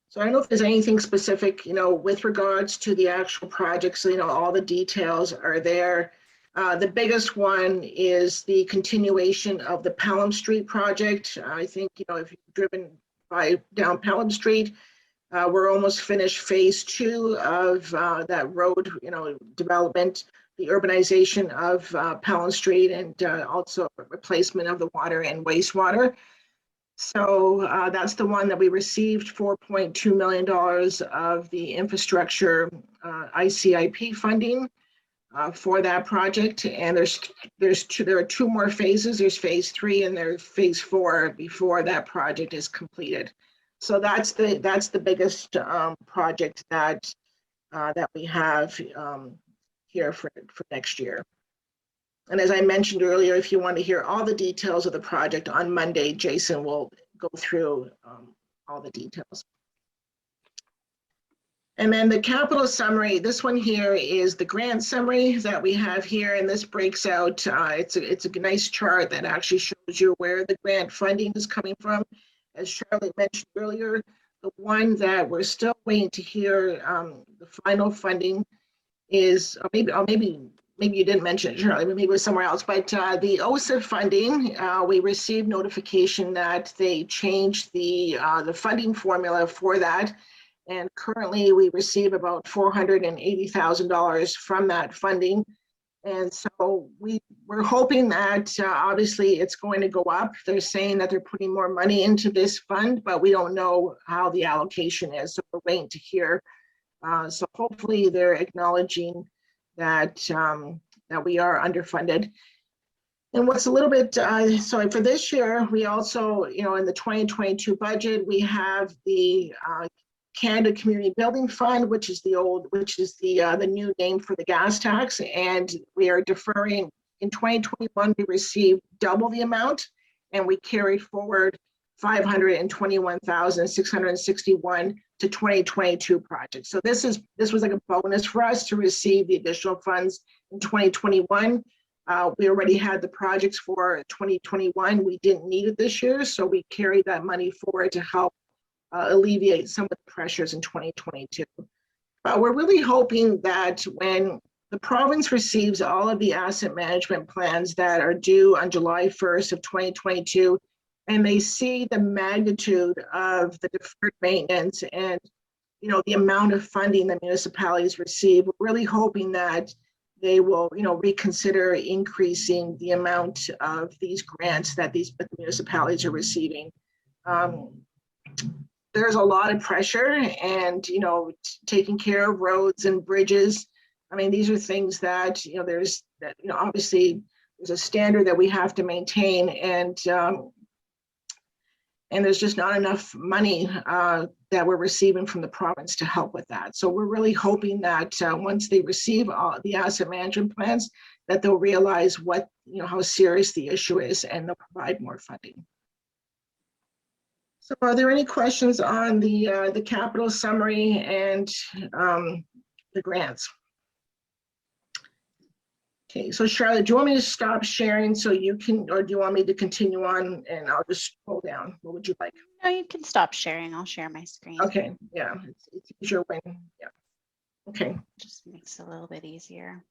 So I don't know if there's anything specific, with regards to the actual projects. All the details are there. The biggest one is the continuation of the Pelham Street project. I think, if you've driven down Pelham Street, we're almost finished phase 2 of that road, development, the urbanization of Pelham Street, and also replacement of the water and wastewater. So that's the one that we received $4.2 million of the infrastructure ICIP funding for that project. And there are 2 more phases. There's phase 3 and there's phase 4 before that project is completed. So that's the biggest project that we have here for next year. And as I mentioned earlier, if you want to hear all the details of the project on Monday, Jason will go through all the details. And then the capital summary, this one here is the grant summary that we have here, and this breaks out, it's a nice chart that actually shows you where the grant funding is coming from. As Charlotte mentioned earlier, the one that we're still waiting to hear the final funding is, or maybe you didn't mention it, Charlotte, maybe it was somewhere else, but the OSIP funding, we received notification that they changed the funding formula for that. And currently we receive about $480,000 from that funding. And so we're hoping that obviously it's going to go up. They're saying that they're putting more money into this fund, but we don't know how the allocation is. So we're waiting to hear. So hopefully they're acknowledging that that we are underfunded. And what's a little bit, so for this year, we also, in the 2022 budget, we have the Canada Community Building Fund, which is the new name for the gas tax, and we are deferring. In 2021, we received double the amount, and we carried forward $521,661 to 2022 projects. So this was like a bonus for us to receive the additional funds in 2021. We already had the projects for 2021. We didn't need it this year, so we carried that money forward to help alleviate some of the pressures in 2022. But we're really hoping that when the province receives all of the asset management plans that are due on July 1st of 2022, and they see the magnitude of the deferred maintenance and the amount of funding that municipalities receive, we're really hoping that they will reconsider increasing the amount of these grants that these municipalities are receiving. There's a lot of pressure, and taking care of roads and bridges. I mean, these are things that obviously there's a standard that we have to maintain, and there's just not enough money that we're receiving from the province to help with that. So we're really hoping that once they receive the asset management plans, that they'll realize what, how serious the issue is, and they'll provide more funding. So are there any questions on the capital summary and the grants? Okay, so Charlotte, do you want me to stop sharing so you can, or do you want me to continue on and I'll just scroll down? What would you like? No, you can stop sharing. I'll share my screen. Okay, yeah, it's easier when, yeah. Okay. Just makes it a little bit easier.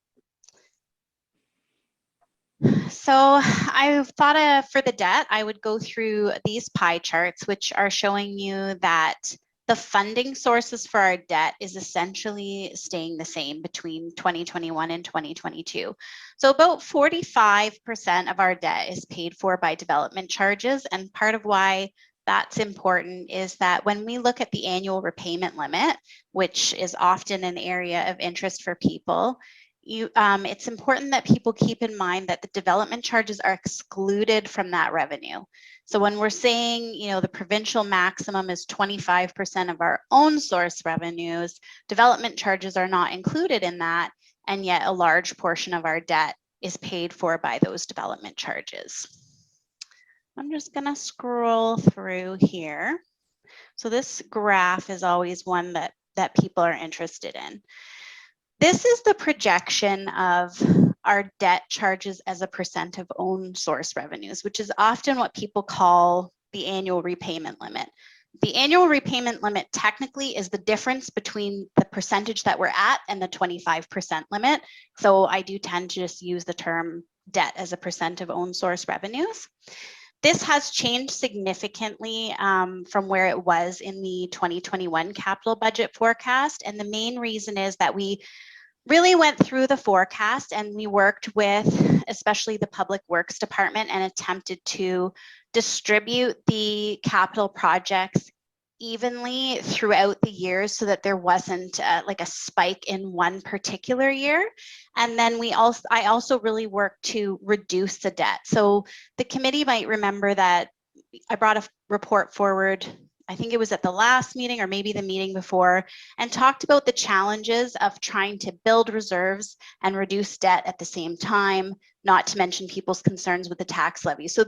So I thought for the debt, I would go through these pie charts, which are showing you that the funding sources for our debt is essentially staying the same between 2021 and 2022. So about 45% of our debt is paid for by development charges. And part of why that's important is that when we look at the annual repayment limit, which is often an area of interest for people, it's important that people keep in mind that the development charges are excluded from that revenue. So when we're saying, the provincial maximum is 25% of our own source revenues, development charges are not included in that, and yet a large portion of our debt is paid for by those development charges. I'm just gonna scroll through here. So this graph is always one that people are interested in. This is the projection of our debt charges as a percent of own source revenues, which is often what people call the annual repayment limit. The annual repayment limit technically is the difference between the percentage that we're at and the 25% limit. So I do tend to just use the term debt as a percent of own source revenues. This has changed significantly from where it was in the 2021 capital budget forecast. And the main reason is that we really went through the forecast and we worked with especially the Public Works Department and attempted to distribute the capital projects evenly throughout the years so that there wasn't like a spike in one particular year. And then I also really worked to reduce the debt. So the committee might remember that I brought a report forward, I think it was at the last meeting or maybe the meeting before, and talked about the challenges of trying to build reserves and reduce debt at the same time, not to mention people's concerns with the tax levy. So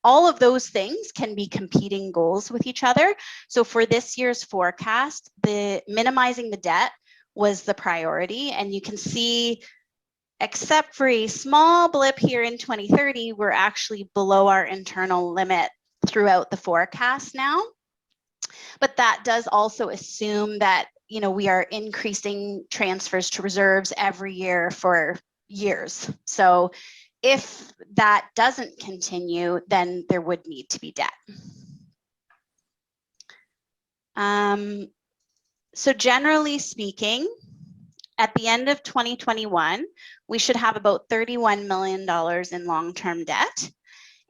all of those things can be competing goals with each other. So for this year's forecast, the minimizing the debt was the priority. And you can see, except for a small blip here in 2030, we're actually below our internal limit throughout the forecast now. But that does also assume that, we are increasing transfers to reserves every year for years. So if that doesn't continue, then there would need to be debt. So generally speaking, at the end of 2021, we should have about $31 million in long-term debt.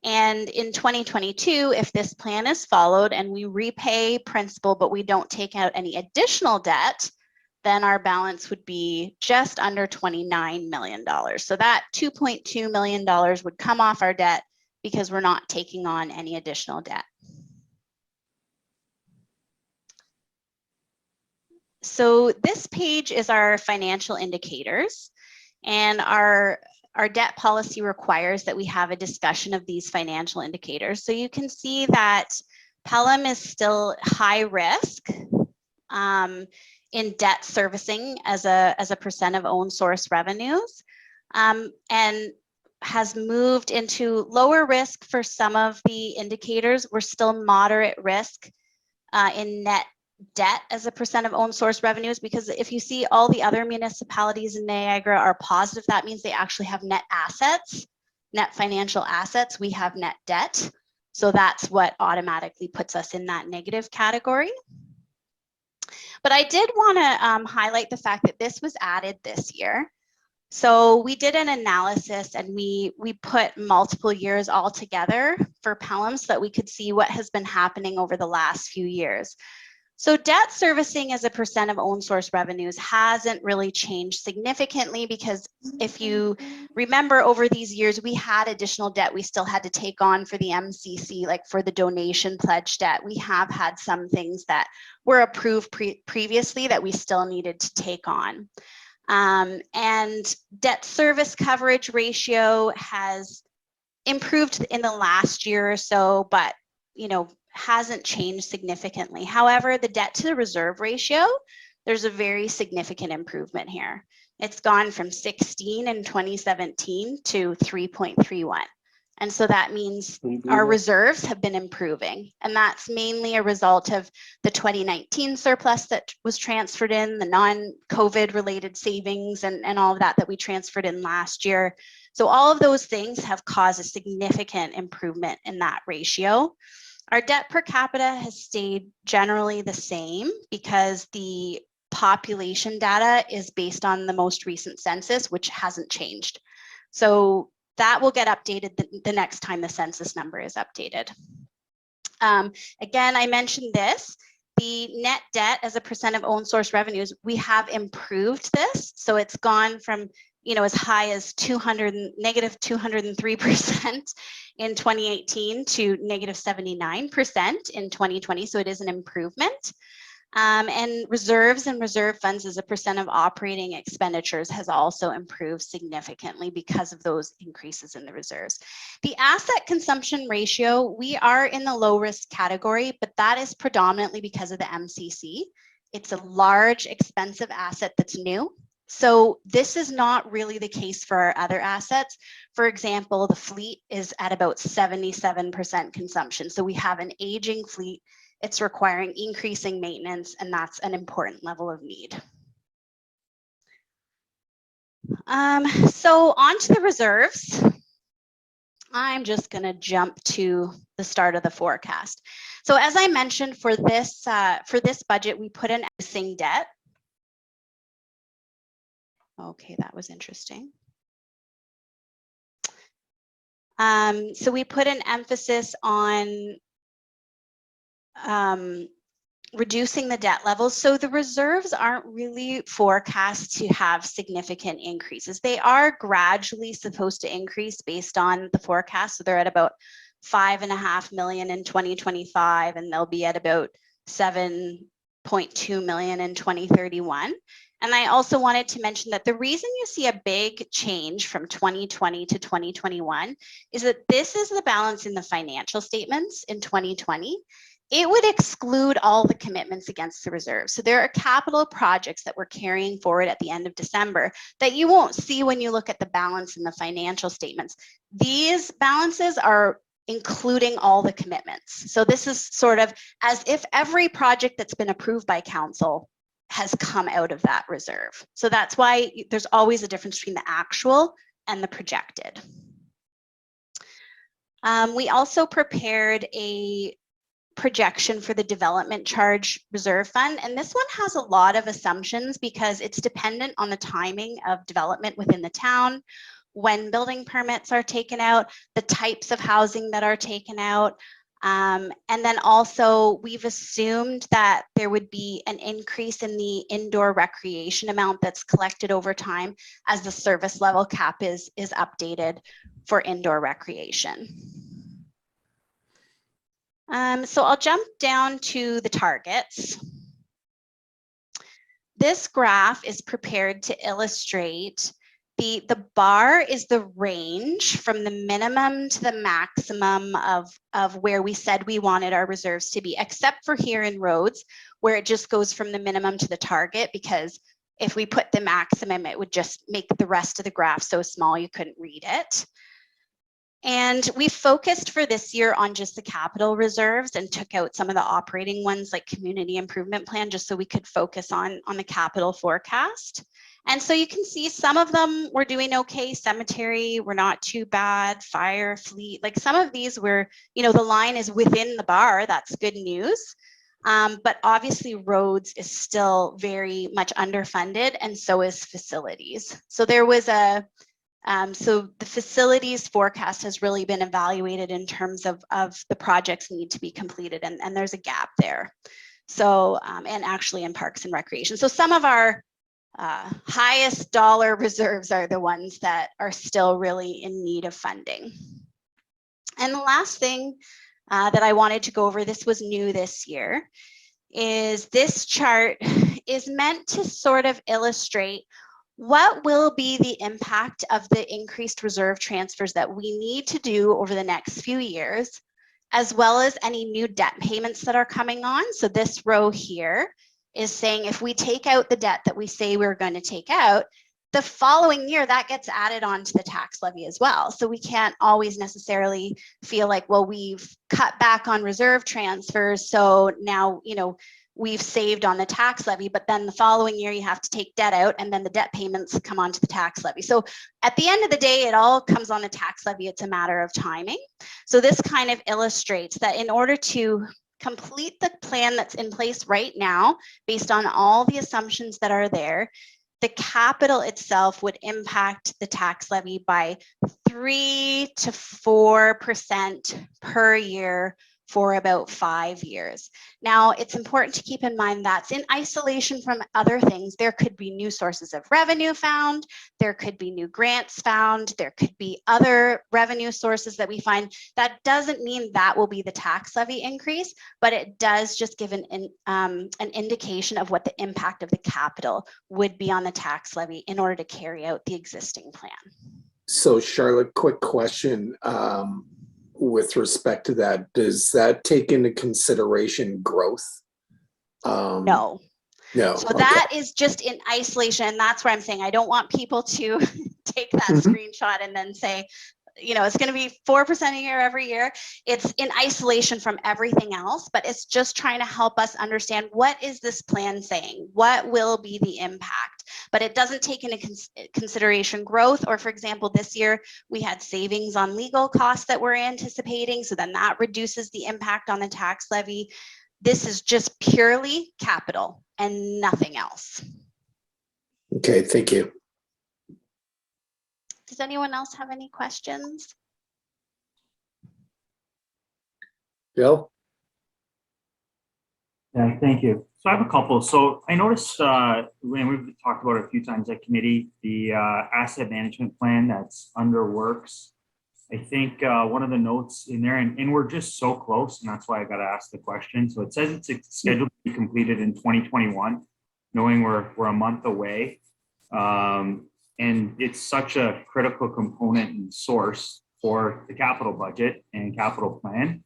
And in 2022, if this plan is followed and we repay principal, but we don't take out any additional debt, then our balance would be just under $29 million. So that $2.2 million would come off our debt because we're not taking on any additional debt. So this page is our financial indicators, and our debt policy requires that we have a discussion of these financial indicators. So you can see that Pelham is still high risk in debt servicing as a percent of own source revenues, and has moved into lower risk for some of the indicators. We're still moderate risk in net debt as a percent of own source revenues, because if you see all the other municipalities in Niagara are positive, that means they actually have net assets, net financial assets. We have net debt. So that's what automatically puts us in that negative category. But I did want to highlight the fact that this was added this year. So we did an analysis and we put multiple years all together for Pelham so that we could see what has been happening over the last few years. So debt servicing as a percent of own source revenues hasn't really changed significantly, because if you remember, over these years, we had additional debt we still had to take on for the MCC, like for the donation pledge debt. We have had some things that were approved previously that we still needed to take on. And debt service coverage ratio has improved in the last year or so, but hasn't changed significantly. However, the debt to the reserve ratio, there's a very significant improvement here. It's gone from 16 in 2017 to 3.31. And so that means our reserves have been improving. And that's mainly a result of the 2019 surplus that was transferred in, the non-COVID related savings and all of that we transferred in last year. So all of those things have caused a significant improvement in that ratio. Our debt per capita has stayed generally the same because the population data is based on the most recent census, which hasn't changed. So that will get updated the next time the census number is updated. Again, I mentioned this, the net debt as a percent of own source revenues, we have improved this. So it's gone from as high as negative 203% in 2018 to negative 79% in 2020. So it is an improvement. And reserves and reserve funds as a percent of operating expenditures has also improved significantly because of those increases in the reserves. The asset consumption ratio, we are in the low risk category, but that is predominantly because of the MCC. It's a large, expensive asset that's new. So this is not really the case for our other assets. For example, the fleet is at about 77% consumption. So we have an aging fleet. It's requiring increasing maintenance, and that's an important level of need. So on to the reserves. I'm just going to jump to the start of the forecast. So as I mentioned, for this budget, we put in existing debt. Okay, that was interesting. So we put an emphasis on reducing the debt levels. So the reserves aren't really forecast to have significant increases. They are gradually supposed to increase based on the forecast. So they're at about $5.5 million in 2025, and they'll be at about $7.2 million in 2031. And I also wanted to mention that the reason you see a big change from 2020 to 2021 is that this is the balance in the financial statements in 2020. It would exclude all the commitments against the reserve. So there are capital projects that we're carrying forward at the end of December that you won't see when you look at the balance in the financial statements. These balances are including all the commitments. So this is sort of as if every project that's been approved by council has come out of that reserve. So that's why there's always a difference between the actual and the projected. We also prepared a projection for the development charge reserve fund. And this one has a lot of assumptions because it's dependent on the timing of development within the town, when building permits are taken out, the types of housing that are taken out. And then also we've assumed that there would be an increase in the indoor recreation amount that's collected over time as the service level cap is updated for indoor recreation. So I'll jump down to the targets. This graph is prepared to illustrate the bar is the range from the minimum to the maximum of where we said we wanted our reserves to be, except for here in roads, where it just goes from the minimum to the target, because if we put the maximum, it would just make the rest of the graph so small you couldn't read it. And we focused for this year on just the capital reserves and took out some of the operating ones like community improvement plan, just so we could focus on the capital forecast. And so you can see some of them were doing okay. Cemetery, we're not too bad. Fire, fleet, like some of these were, the line is within the bar. That's good news. But obviously roads is still very much underfunded, and so is facilities. So there was so the facilities forecast has really been evaluated in terms of the projects need to be completed, and there's a gap there. So, and actually in Parks and Recreation. So some of our highest dollar reserves are the ones that are still really in need of funding. And the last thing that I wanted to go over, this was new this year, is this chart is meant to sort of illustrate what will be the impact of the increased reserve transfers that we need to do over the next few years, as well as any new debt payments that are coming on. So this row here is saying if we take out the debt that we say we're going to take out, the following year that gets added on to the tax levy as well. So we can't always necessarily feel like, well, we've cut back on reserve transfers, so now, you know, we've saved on the tax levy, but then the following year you have to take debt out and then the debt payments come onto the tax levy. So at the end of the day, it all comes on the tax levy. It's a matter of timing. So this kind of illustrates that in order to complete the plan that's in place right now, based on all the assumptions that are there, the capital itself would impact the tax levy by 3 to 4% per year for about 5 years. Now, it's important to keep in mind that's in isolation from other things. There could be new sources of revenue found, there could be new grants found, there could be other revenue sources that we find. That doesn't mean that will be the tax levy increase, but it does just give an indication of what the impact of the capital would be on the tax levy in order to carry out the existing plan. So Charlotte, quick question. With respect to that, does that take into consideration growth? No. So Okay. that is just in isolation. And that's where I'm saying I don't want people to take that screenshot and then say, you know, it's going to be 4% a year every year. It's in isolation from everything else, but it's just trying to help us understand, what is this plan saying? What will be the impact? But it doesn't take into consideration growth, or for example, this year we had savings on legal costs that we're anticipating. So then that reduces the impact on the tax levy. This is just purely capital and nothing else. Okay, thank you. Does anyone else have any questions? Bill? Yeah, thank you. So I have a couple. So I noticed, when we've talked about it a few times at committee, the asset management plan that's under works. I think one of the notes in there, and we're just so close, and that's why I got to ask the question. So it says it's scheduled to be completed in 2021, knowing we're a month away. And it's such a critical component and source for the capital budget and capital plan.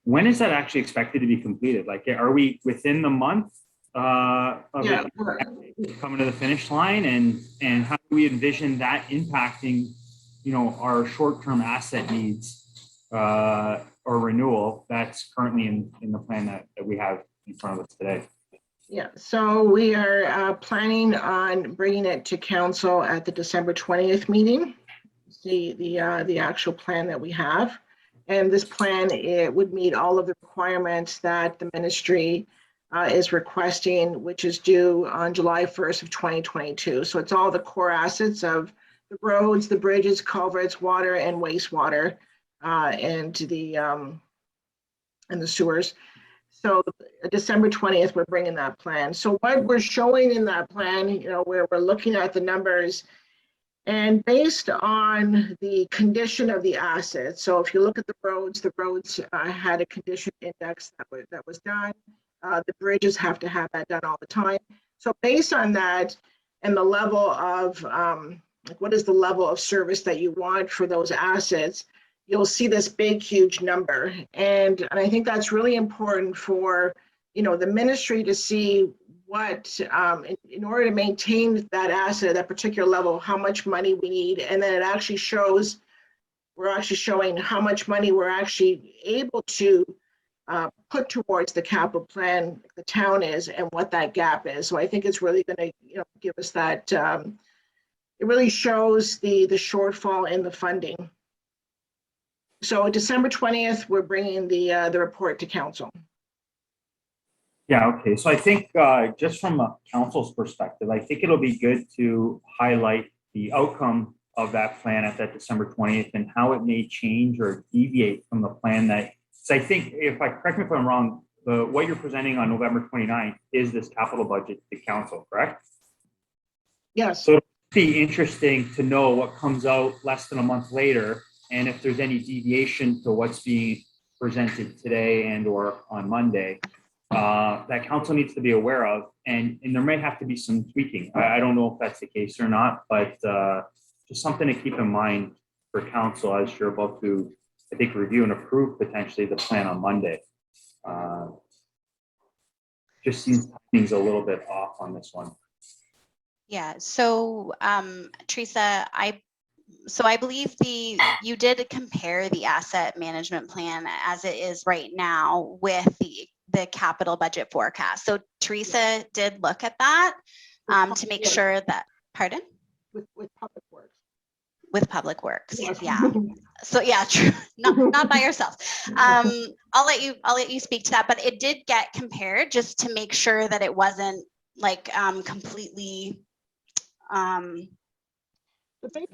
When is that actually expected to be completed? Like, are we within the month of it coming to the finish line? And how do we envision that impacting, you know, our short-term asset needs or renewal that's currently in the plan that we have in front of us today? Yeah, so we are planning on bringing it to council at the December 20th meeting, the actual plan that we have. And this plan, it would meet all of the requirements that the ministry is requesting, which is due on July 1st of 2022. So it's all the core assets of the roads, the bridges, culverts, water and wastewater, and the sewers. So December 20th, we're bringing that plan. So what we're showing in that plan, you know, where we're looking at the numbers and based on the condition of the assets. So if you look at the roads had a condition index that was done. The bridges have to have that done all the time. So based on that and the level of, like what is the level of service that you want for those assets, you'll see this big, huge number. And I think that's really important for, you know, the ministry to see what, in order to maintain that asset at that particular level, how much money we need. And then it actually shows, we're actually showing how much money we're actually able to put towards the capital plan the town is and what that gap is. So I think it's really going to, you know, give us that, it really shows the shortfall in the funding. So December 20th, we're bringing the report to council. Yeah, okay. So I think just from a council's perspective, I think it'll be good to highlight the outcome of that plan at that December 20th and how it may change or deviate from the plan that, so I think, correct me if I'm wrong, what you're presenting on November 29th is this capital budget to council, correct? Yes. So it'd be interesting to know what comes out less than a month later, and if there's any deviation to what's being presented today and or on Monday, that council needs to be aware of, and there may have to be some tweaking. I don't know if that's the case or not, but just something to keep in mind for council as you're about to, I think, review and approve potentially the plan on Monday. Just seems timing's a little bit off on this one. Yeah, so Teresa, I believe you did compare the asset management plan as it is right now with the capital budget forecast. So Teresa did look at that to make sure that, pardon? With Public Works. With Public Works, Yes. yeah. So yeah, true. Not by yourself. I'll let you speak to that, but it did get compared just to make sure that it wasn't like completely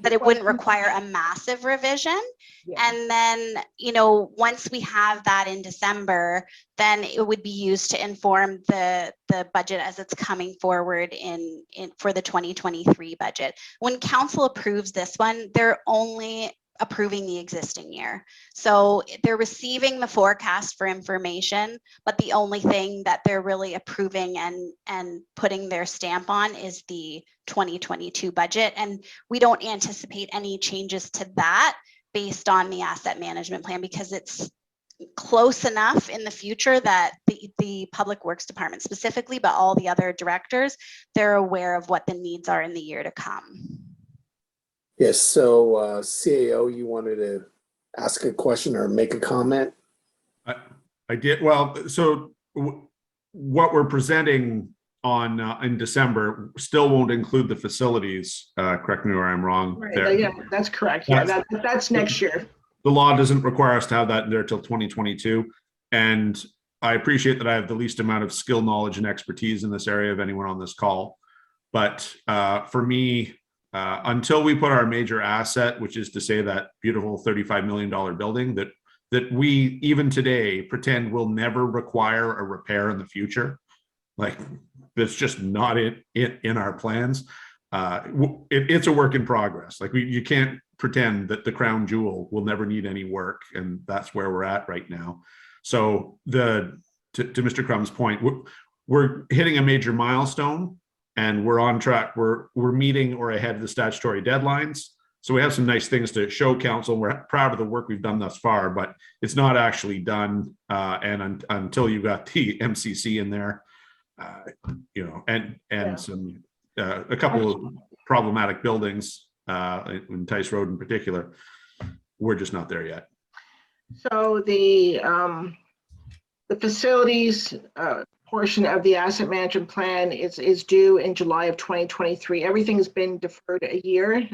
that it wouldn't require a massive revision. Yeah. And then, you know, once we have that in December, then it would be used to inform the budget as it's coming forward in for the 2023 budget. When council approves this one, they're only approving the existing year. So they're receiving the forecast for information, but the only thing that they're really approving and putting their stamp on is the 2022 budget. And we don't anticipate any changes to that based on the asset management plan, because it's close enough in the future that the Public Works Department specifically, but all the other directors, they're aware of what the needs are in the year to come. Yes, so CAO, you wanted to ask a question or make a comment? I did. Well, so what we're presenting on in December still won't include the facilities. Correct me where I'm wrong. Right. There. Yeah, that's correct. Yeah, that's next year. The law doesn't require us to have that in there till 2022. And I appreciate that I have the least amount of skill, knowledge, and expertise in this area of anyone on this call. But for me, until we put our major asset, which is to say that beautiful $35 million building that we even today pretend will never require a repair in the future, like that's just not in our plans. It's a work in progress. Like you can't pretend that the crown jewel will never need any work, and that's where we're at right now. So to Mr. Crumb's point, we're hitting a major milestone. And we're on track. We're meeting or ahead of the statutory deadlines. So we have some nice things to show council. We're proud of the work we've done thus far, but it's not actually done. And until you got the MCC in there, you know, and some a couple of problematic buildings in Tice Road in particular, we're just not there yet. So the facilities portion of the asset management plan is due in July of 2023. Everything has been deferred a year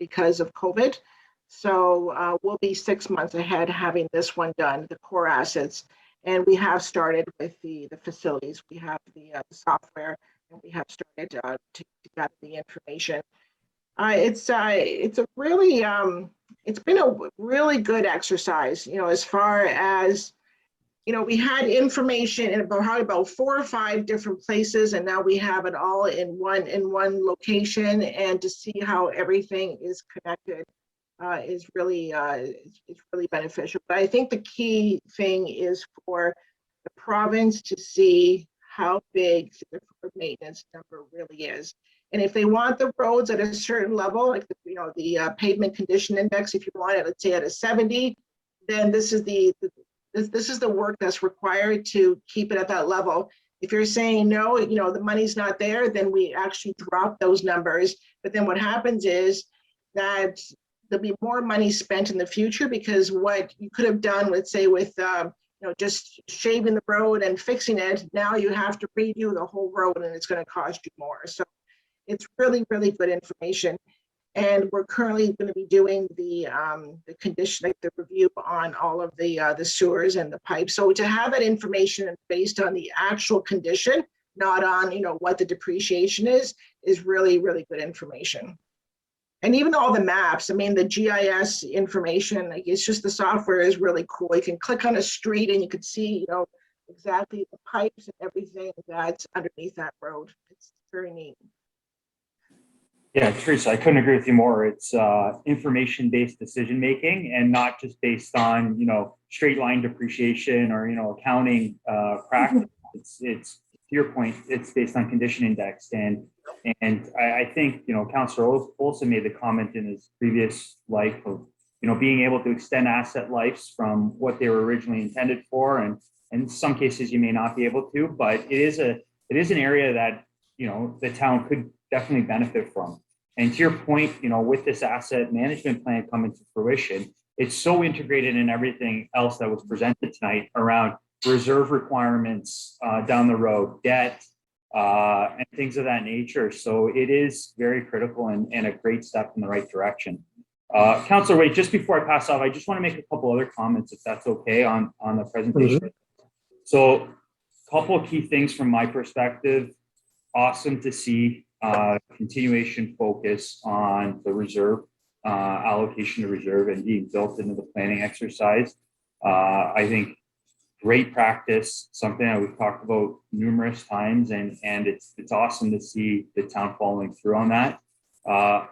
because of COVID. So we'll be 6 months ahead having this one done, the core assets. And we have started with the facilities. We have the software, and we have started to gather the information. It's been a really good exercise, you know, as far as, you know, we had information in about 4 or 5 different places, and now we have it all in one location. And to see how everything is connected is really it's really beneficial. But I think the key thing is for the province to see how big the maintenance number really is. And if they want the roads at a certain level, like the pavement condition index, if you want it, let's say at a 70, then this is the work that's required to keep it at that level. If you're saying no, the money's not there, then we actually drop those numbers. But then what happens is that there'll be more money spent in the future, because what you could have done, let's say with just shaving the road and fixing it, now you have to redo the whole road, and it's going to cost you more. So it's really, really good information. And we're currently going to be doing the condition, like the review on all of the sewers and the pipes. So to have that information based on the actual condition, not on what the depreciation is really, really good information. And even all the maps, I mean, the GIS information, like, it's just the software is really cool. You can click on a street and you can see, exactly the pipes and everything that's underneath that road. It's very neat. Yeah, Teresa, I couldn't agree with you more. It's information-based decision-making and not just based on, straight line depreciation or, accounting practice. It's to your point, it's based on condition indexed. And I think, Councillor Olson made the comment in his previous life of, being able to extend asset lives from what they were originally intended for. And in some cases you may not be able to, but it is an area that, the town could definitely benefit from. And to your point, with this asset management plan coming to fruition, it's so integrated in everything else that was presented tonight around reserve requirements down the road, debt, and things of that nature. So it is very critical and a great step in the right direction. Councillor Wade, just before I pass off, I just want to make a couple other comments, if that's okay, on the presentation. Mm-hmm. So a couple of key things from my perspective. Awesome to see continuation focus on the reserve, allocation to reserve and being built into the planning exercise. I think great practice, something that we've talked about numerous times, and it's awesome to see the town following through on that.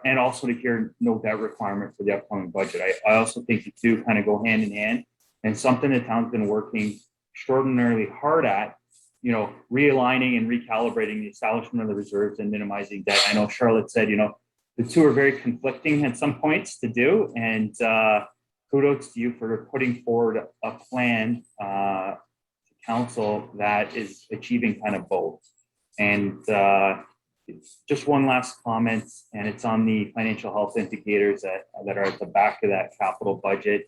And also to hear no debt requirement for the upcoming budget. I also think the two kind of go hand in hand, and something the town's been working extraordinarily hard at, realigning and recalibrating the establishment of the reserves and minimizing debt. I know Charlotte said, the two are very conflicting at some points to do, and kudos to you for putting forward a plan to council that is achieving kind of both. And just one last comment, and it's on the financial health indicators that are at the back of that capital budget.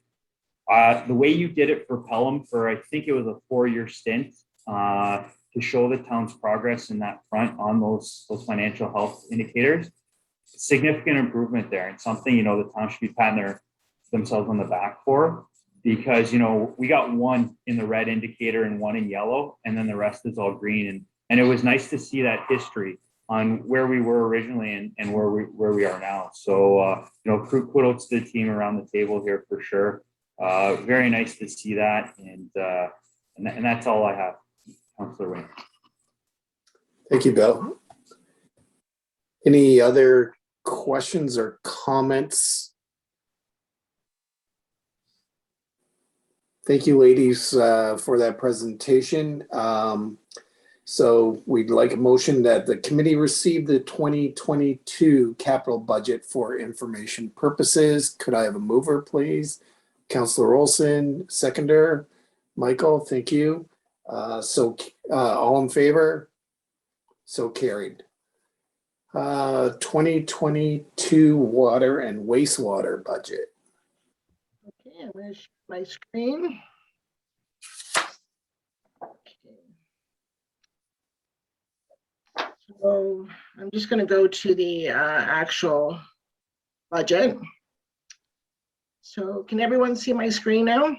The way you did it for Pelham for, I think it was a 4-year stint, to show the town's progress in that front on those financial health indicators, significant improvement there, and something, the town should be patting themselves on the back for, because, we got one in the red indicator and one in yellow, and then the rest is all green. And it was nice to see that history on where we were originally and where we are now. So, kudos to the team around the table here for sure. Very nice to see that. And that's all I have. Councillor Wayne. Thank you, Bill. Any other questions or comments? Thank you, ladies, for that presentation. So we'd like a motion that the committee receive the 2022 capital budget for information purposes. Could I have a mover, please? Councillor Olson, seconder. Michael, thank you. All in favor? So carried. 2022 water and wastewater budget. Okay, I'm going to share my screen. So I'm just going to go to the actual budget. So can everyone see my screen now?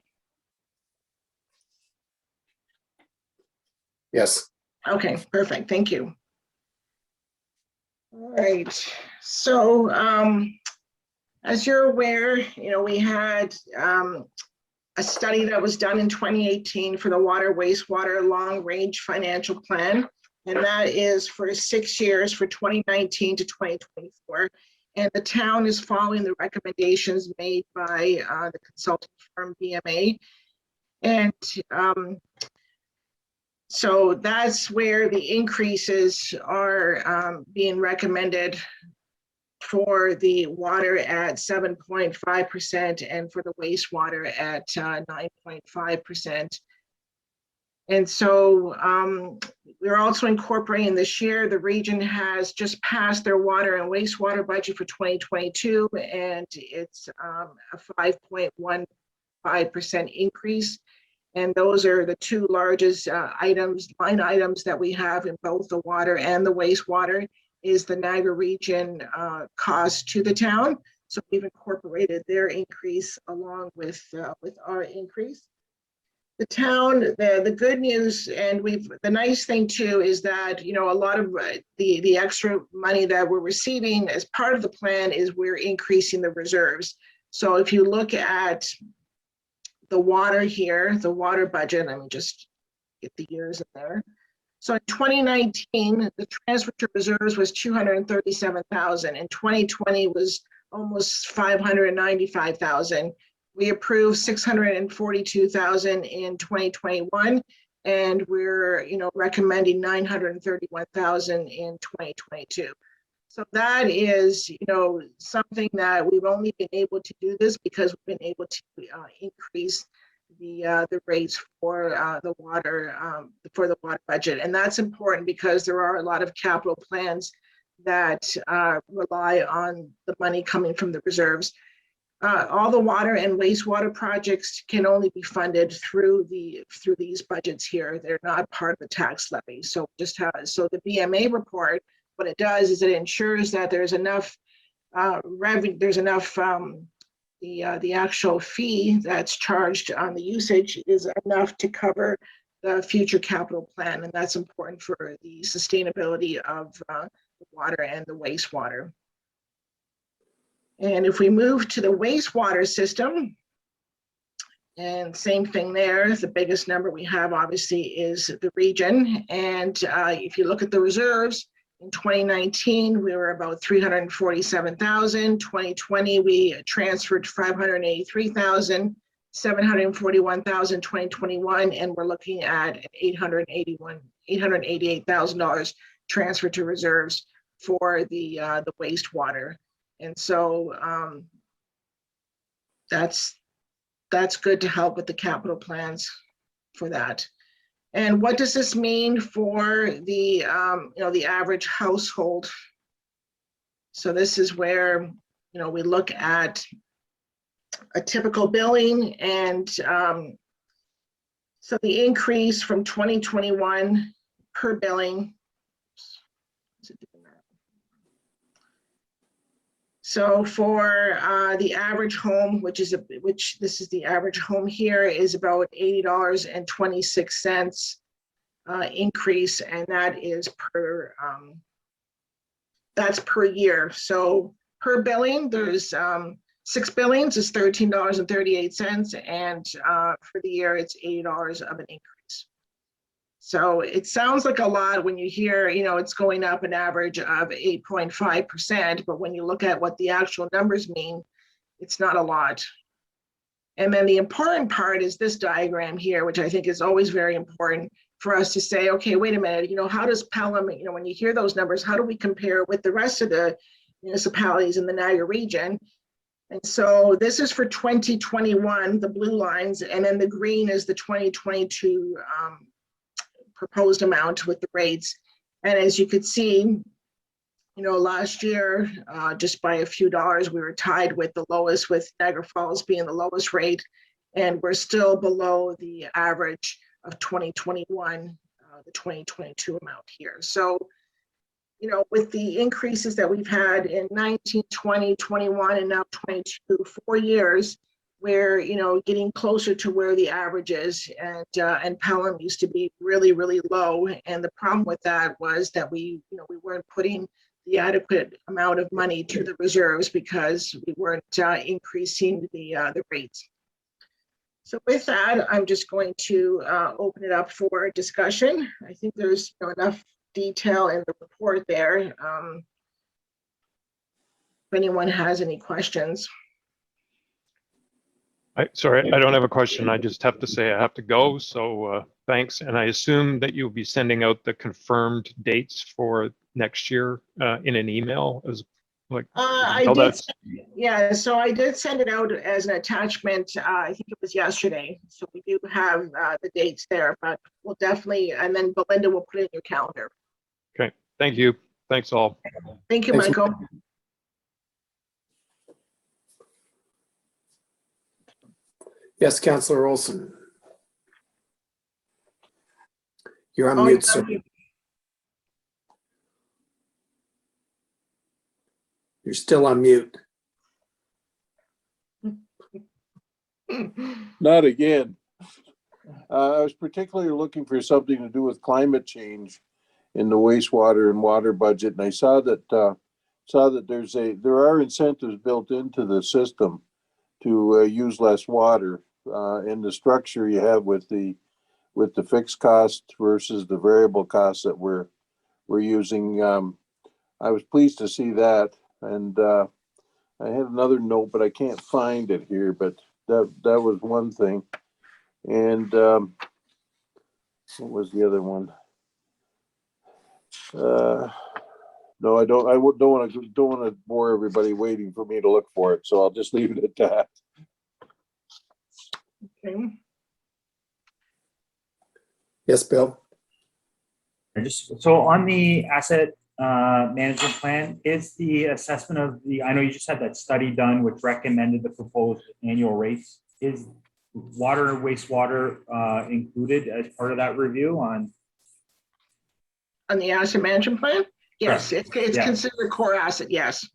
Yes. Okay, perfect. Thank you. All right. So as you're aware, we had a study that was done in 2018 for the water wastewater long range financial plan. And that is for 6 years, for 2019 to 2024. And the town is following the recommendations made by the consulting firm BMA. And so that's where the increases are being recommended for the water at 7.5% and for the wastewater at 9.5%. And so we're also incorporating this year, the region has just passed their water and wastewater budget for 2022, and it's a 5.15% increase. And those are the two largest line items that we have in both the water and the wastewater is the Niagara region cost to the town. So we've incorporated their increase along with our increase. The town, the good news, and the nice thing too is that, a lot of the extra money that we're receiving as part of the plan is we're increasing the reserves. So if you look at the water here, the water budget, let me just get the years in there. So in 2019, the transfer to reserves was 237,000. In 2020 was almost 595,000. We approved 642,000 in 2021, and we're recommending 931,000 in 2022. So that is something that we've only been able to do this because we've been able to increase the rates for the water budget. And that's important because there are a lot of capital plans that rely on the money coming from the reserves. All the water and wastewater projects can only be funded through these budgets here. They're not part of the tax levy. So the BMA report, what it does is it ensures that there's enough revenue, there's enough the actual fee that's charged on the usage is enough to cover the future capital plan, and that's important for the sustainability of the water and the wastewater. And if we move to the wastewater system, and same thing there, the biggest number we have obviously is the region. And if you look at the reserves, in 2019, we were about 347,000. 2020, we transferred 583,000, 741,000 2021, and we're looking at $888,000 transferred to reserves for the wastewater. And so that's good to help with the capital plans for that. And what does this mean for the the average household? So this is where we look at a typical billing, and so the increase from 2021 per billing. So for the average home, which this is the average home here, is about $80.26 increase, and that is that's per year. So per billing, there's 6 billings is $13.38, and for the year it's $80 of an increase. So it sounds like a lot when you hear, it's going up an average of 8.5%, but when you look at what the actual numbers mean, it's not a lot. And then the important part is this diagram here, which I think is always very important for us to say, okay, wait a minute, how does Pelham, when you hear those numbers, how do we compare with the rest of the municipalities in the Niagara region? And so this is for 2021, the blue lines, and then the green is the 2022 proposed amount with the rates. And as you could see, last year, just by a few dollars, we were tied with the lowest, with Niagara Falls being the lowest rate, and we're still below the average of 2021, the 2022 amount here. So, with the increases that we've had in 19, 20, 21, and now 22, 4 years, we're getting closer to where the average is, and Pelham used to be really, really low. And the problem with that was that we weren't putting the adequate amount of money to the reserves because we weren't increasing the rates. So with that, I'm just going to open it up for discussion. I think there's enough detail in the report there. If anyone has any questions. Sorry, I don't have a question. I just have to say I have to go. So thanks. And I assume that you'll be sending out the confirmed dates for next year in an email as like. Yeah, so I did send it out as an attachment. I think it was yesterday. So we do have the dates there, but we'll definitely, and then Belinda will put it in your calendar. Okay, thank you. Thanks all. Thank you, Michael. Yes, Councillor Olson. You're on mute, sir. You're still on mute. Not again. I was particularly looking for something to do with climate change in the wastewater and water budget, and I saw that there are incentives built into the system to use less water, in the structure you have with the with the fixed cost versus the variable costs that we're using. I was pleased to see that, and I had another note, but I can't find it here. But that was one thing, and what was the other one? No, I don't. Don't want to bore everybody waiting for me to look for it. So I'll just leave it at that. Okay. Yes, Bill. So on the asset management plan, is the assessment of I know you just had that study done which recommended the proposed annual rates. Is water and wastewater included as part of that review on the asset management plan? Yes, it's Yeah. considered a core asset, yes.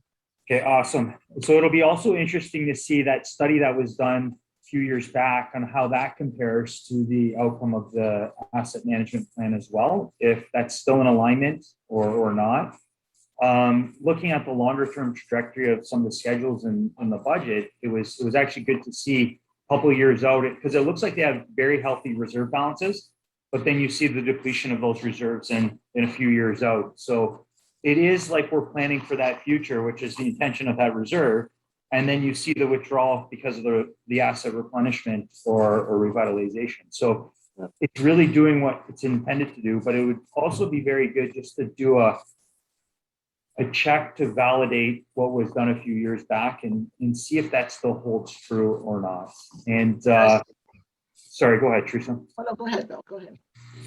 Okay, awesome. So it'll be also interesting to see that study that was done a few years back on how that compares to the outcome of the asset management plan as well, if that's still in alignment or not. Looking at the longer term trajectory of some of the schedules in the budget, it was actually good to see a couple of years out, because it looks like they have very healthy reserve balances, but then you see the depletion of those reserves in a few years out. So it is like we're planning for that future, which is the intention of that reserve. And then you see the withdrawal because of the asset replenishment or revitalization. So it's really doing what it's intended to do, but it would also be very good just to do a check to validate what was done a few years back and see if that still holds true or not. And sorry, go ahead, Teresa. Oh, no, go ahead, Bill, go ahead.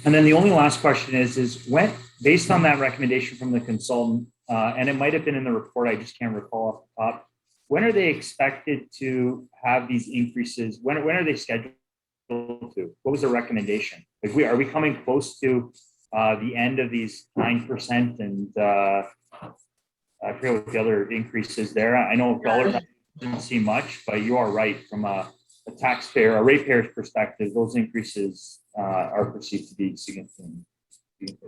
And then the only last question is when, based on that recommendation from the consultant, and it might have been in the report, I just can't recall off the top, when are they expected to have these increases? When are they scheduled to? What was the recommendation? Like, are we coming close to the end of these 9% and I forget what the other increases there. I know dollar doesn't seem much, but you are right from a taxpayer, a ratepayer's perspective, those increases are perceived to be significant.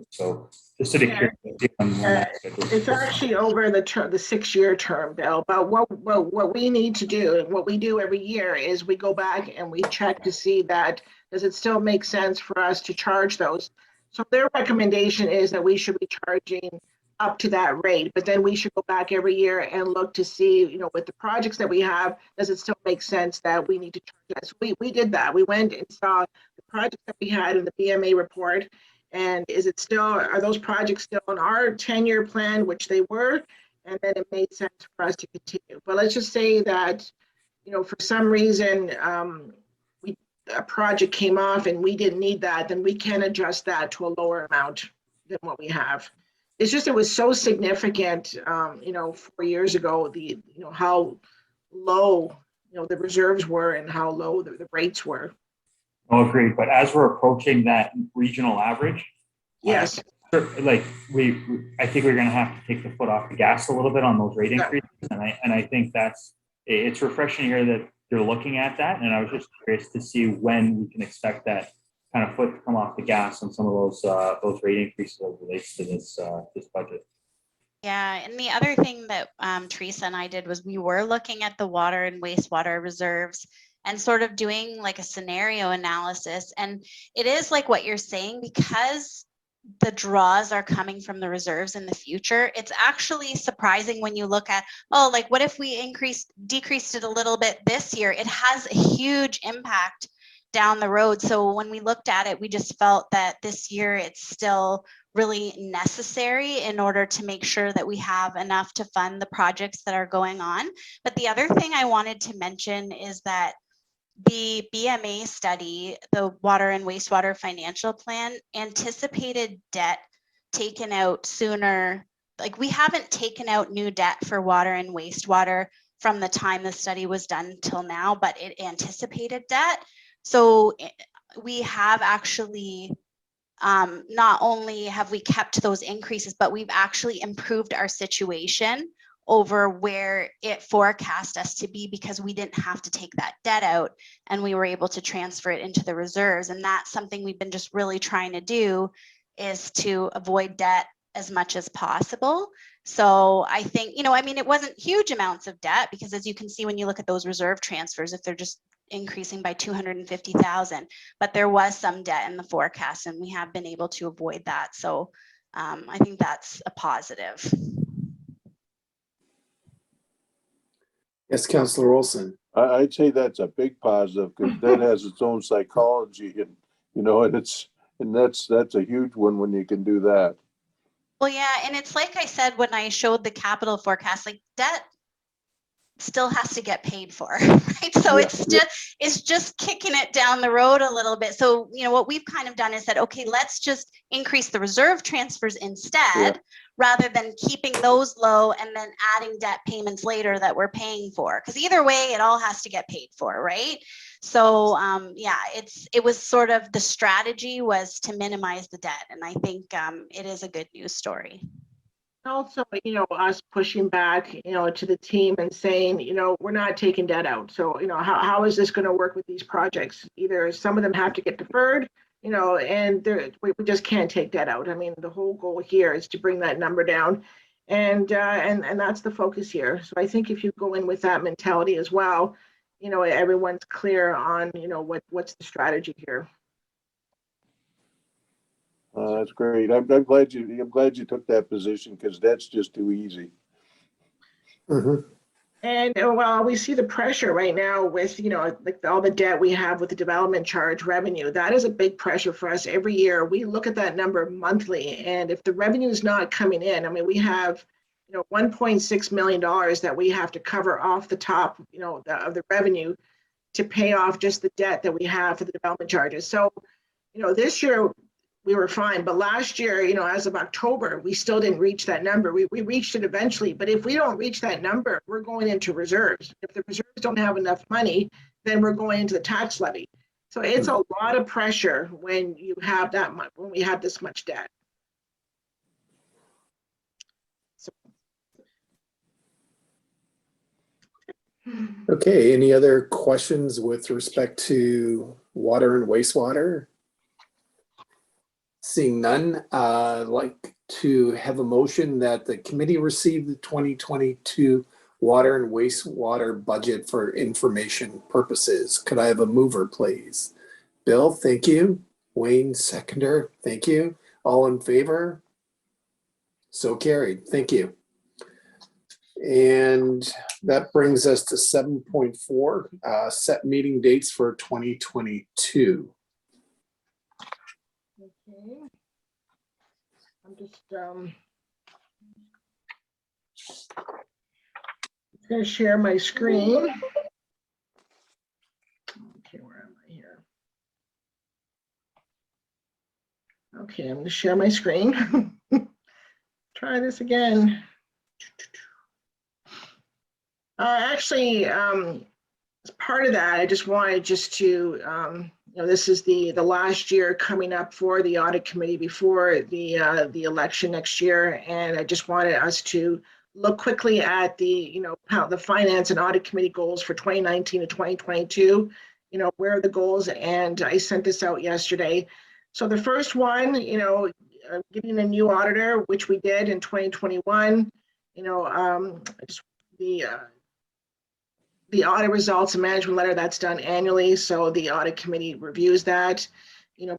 So just to be clear, it's actually over the 6-year term, Bill. But what we need to do, and what we do every year, is we go back and we check to see that does it still make sense for us to charge those. So their recommendation is that we should be charging up to that rate, but then we should go back every year and look to see, with the projects that we have, does it still make sense that we need to charge that? So we did that. We went and saw the projects that we had in the BMA report, and are those projects still on our 10-year plan, which they were, and then it made sense for us to continue. But let's just say that, for some reason, a project came off and we didn't need that, then we can adjust that to a lower amount than what we have. It's just, it was so significant, 4 years ago, how low, the reserves were and how low the rates were. Oh, agreed. But as we're approaching that regional average, yes, I think we're going to have to take the foot off the gas a little bit on those rate increases. And I think it's refreshing here that you're looking at that. And I was just curious to see when we can expect that kind of foot to come off the gas on some of those rate increases as relates to this budget. Yeah, and the other thing that Teresa and I did was we were looking at the water and wastewater reserves and sort of doing like a scenario analysis. And it is like what you're saying, because the draws are coming from the reserves in the future. It's actually surprising when you look at, what if we decreased it a little bit this year? It has a huge impact down the road. So when we looked at it, we just felt that this year it's still really necessary in order to make sure that we have enough to fund the projects that are going on. But the other thing I wanted to mention is that the BMA study, the water and wastewater financial plan, anticipated debt taken out sooner. Like, we haven't taken out new debt for water and wastewater from the time the study was done till now, but it anticipated debt. So we have actually, not only have we kept those increases, but we've actually improved our situation over where it forecast us to be, because we didn't have to take that debt out and we were able to transfer it into the reserves. And that's something we've been just really trying to do, is to avoid debt as much as possible. So I think, I mean, it wasn't huge amounts of debt, because as you can see, when you look at those reserve transfers, if they're just increasing by 250,000, but there was some debt in the forecast, and we have been able to avoid that. So I think that's a positive. Yes, Councillor Olson. I'd say that's a big positive because that has its own psychology and, and that's a huge one when you can do that. Well, yeah, and it's like I said when I showed the capital forecast, like debt still has to get paid for, right? So Yeah, it's just kicking it down the road a little bit. So, what we've kind of done is said, okay, let's just increase the reserve transfers instead, rather than keeping those low and then adding debt payments later that we're paying for. Because either way, it all has to get paid for, right? So yeah, it was sort of the strategy was to minimize the debt. And I think it is a good news story. Also, us pushing back, to the team and saying, we're not taking debt out. So, how is this going to work with these projects? Either some of them have to get deferred, and we just can't take debt out. I mean, the whole goal here is to bring that number down. And that's the focus here. So I think if you go in with that mentality as well, everyone's clear on, what's the strategy here. That's great. I'm glad you took that position because that's just too easy. Mm-hmm. And well, we see the pressure right now with, like all the debt we have with the development charge revenue. That is a big pressure for us every year. We look at that number monthly, and if the revenue is not coming in, I mean, we have, $1.6 million that we have to cover off the top, of the revenue to pay off just the debt that we have for the development charges. So, this year we were fine, but last year, as of October, we still didn't reach that number. We reached it eventually, but if we don't reach that number, we're going into reserves. If the reserves don't have enough money, then we're going into the tax levy. So it's a lot of pressure when you have that much, when we have this much debt. So. Okay, any other questions with respect to water and wastewater? Seeing none, I'd like to have a motion that the committee receive the 2022 water and wastewater budget for information purposes. Could I have a mover, please? Bill, thank you. Wayne, seconder, thank you. All in favor? So carried, thank you. And that brings us to 7.4, set meeting dates for 2022. Okay. I'm just going to share my screen. Okay, where am I here? Okay, I'm going to share my screen. Try this again. Actually, as part of that, I just wanted to, this is the last year coming up for the audit committee before the election next year, and I just wanted us to look quickly at the, how the finance and audit committee goals for 2019 to 2022. Where are the goals? And I sent this out yesterday. So the first one, getting a new auditor, which we did in 2021. The audit results and management letter, that's done annually. So the audit committee reviews that,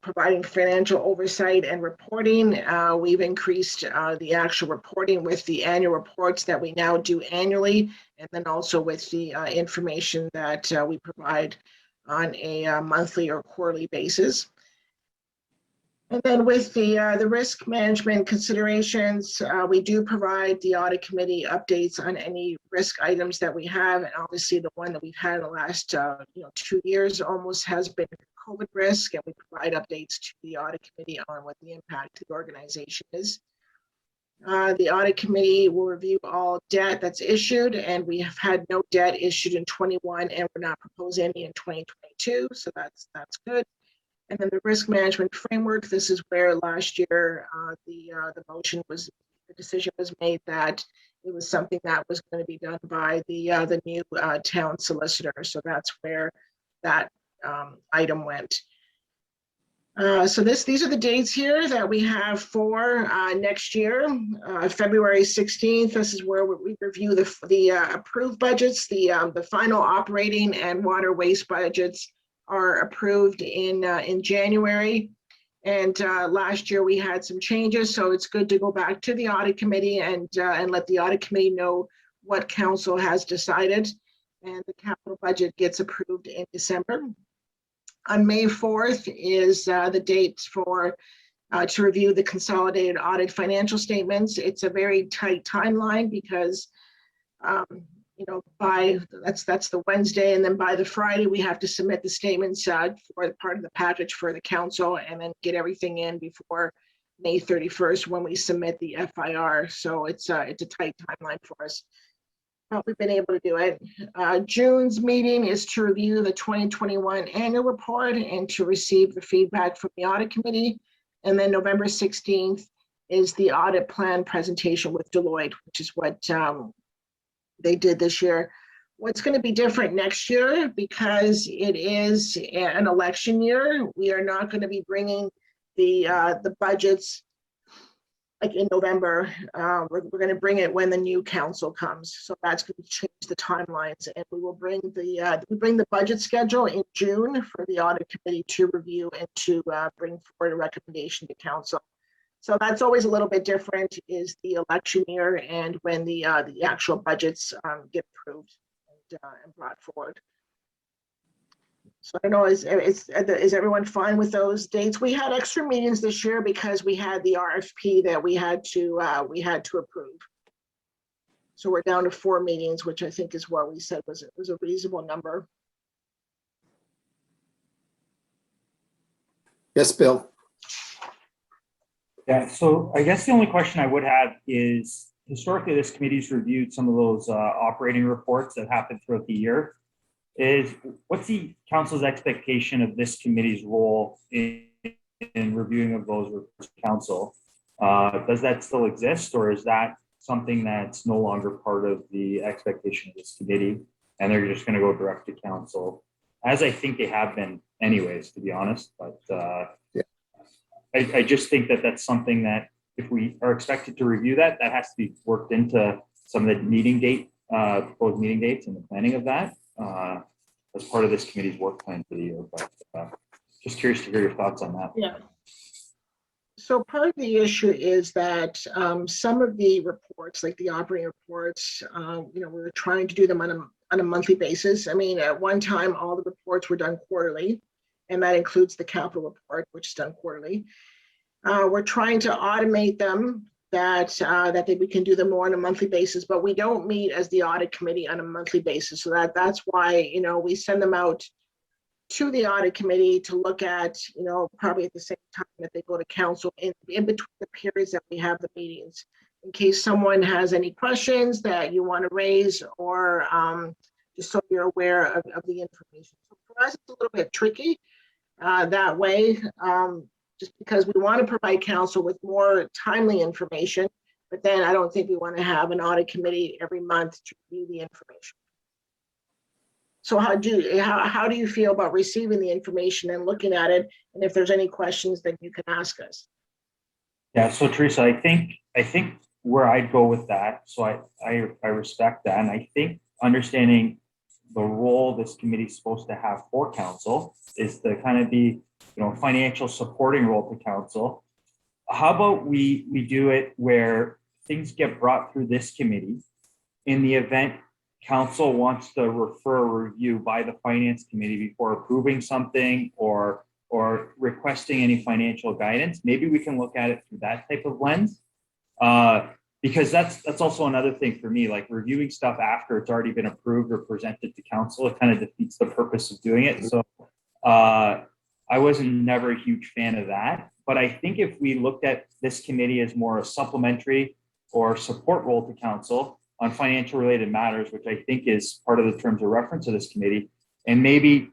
providing financial oversight and reporting. We've increased the actual reporting with the annual reports that we now do annually, and then also with the information that we provide on a monthly or quarterly basis. And then with the risk management considerations, we do provide the audit committee updates on any risk items that we have. And obviously the one that we've had in the last 2 years almost has been COVID risk, and we provide updates to the audit committee on what the impact to the organization is. The audit committee will review all debt that's issued, and we have had no debt issued in 21, and we're not proposing any in 2022, so that's good. And then the risk management framework, this is where last year the decision was made that it was something that was going to be done by the new town solicitor. So that's where that item went. So these are the dates here that we have for next year. February 16th, this is where we review the approved budgets. The final operating and water waste budgets are approved in January. And last year we had some changes, so it's good to go back to the audit committee and let the audit committee know what council has decided. And the capital budget gets approved in December. On May 4th is the date for to review the consolidated audit financial statements. It's a very tight timeline because by that's the Wednesday, and then by the Friday we have to submit the statements for part of the package for the council, and then get everything in before May 31st when we submit the FIR. So it's a tight timeline for us. But we've been able to do it. June's meeting is to review the 2021 annual report and to receive the feedback from the audit committee. And then November 16th is the audit plan presentation with Deloitte, which is what they did this year. What's going to be different next year, because it is an election year, we are not going to be bringing the budgets like in November. We're going to bring it when the new council comes. So that's going to change the timelines, and we will bring the budget schedule in June for the audit committee to review and to bring forward a recommendation to council. So that's always a little bit different, is the election year and when the actual budgets get approved and brought forward. So I don't know, is everyone fine with those dates? We had extra meetings this year because we had the RFP that we had to approve. So we're down to 4 meetings, which I think is what we said was a reasonable number. Yes, Bill. Yeah, so I guess the only question I would have is, historically, this committee's reviewed some of those operating reports that happen throughout the year. What's the council's expectation of this committee's role in reviewing of those reports to council? Does that still exist, or is that something that's no longer part of the expectation of this committee, and they're just going to go direct to council, as I think they have been anyways, to be honest? But yeah. I just think that that's something that if we are expected to review that has to be worked into some of the proposed meeting dates and the planning of that as part of this committee's work plan for the year. But just curious to hear your thoughts on that. Yeah. So part of the issue is that some of the reports, like the operating reports, we're trying to do them on a monthly basis. I mean, at one time, all the reports were done quarterly, and that includes the capital report, which is done quarterly. We're trying to automate them that we can do them more on a monthly basis, but we don't meet as the audit committee on a monthly basis. So that's why, we send them out to the audit committee to look at, probably at the same time that they go to council in between the periods that we have the meetings, in case someone has any questions that you want to raise, or just so you're aware of the information. So for us, it's a little bit tricky that way. Just because we want to provide council with more timely information, but then I don't think we want to have an audit committee every month to review the information. So how do you feel about receiving the information and looking at it? And if there's any questions, then you can ask us. Yeah, so Teresa, I think where I'd go with that, so I respect that. And I think understanding the role this committee is supposed to have for council is to kind of be, financial supporting role to council. How about we do it where things get brought through this committee in the event council wants to refer a review by the finance committee before approving something or requesting any financial guidance? Maybe we can look at it through that type of lens. Because that's also another thing for me, like reviewing stuff after it's already been approved or presented to council, it kind of defeats the purpose of doing it. So I wasn't never a huge fan of that. But I think if we looked at this committee as more a supplementary or support role to council on financial related matters, which I think is part of the terms of reference of this committee, and maybe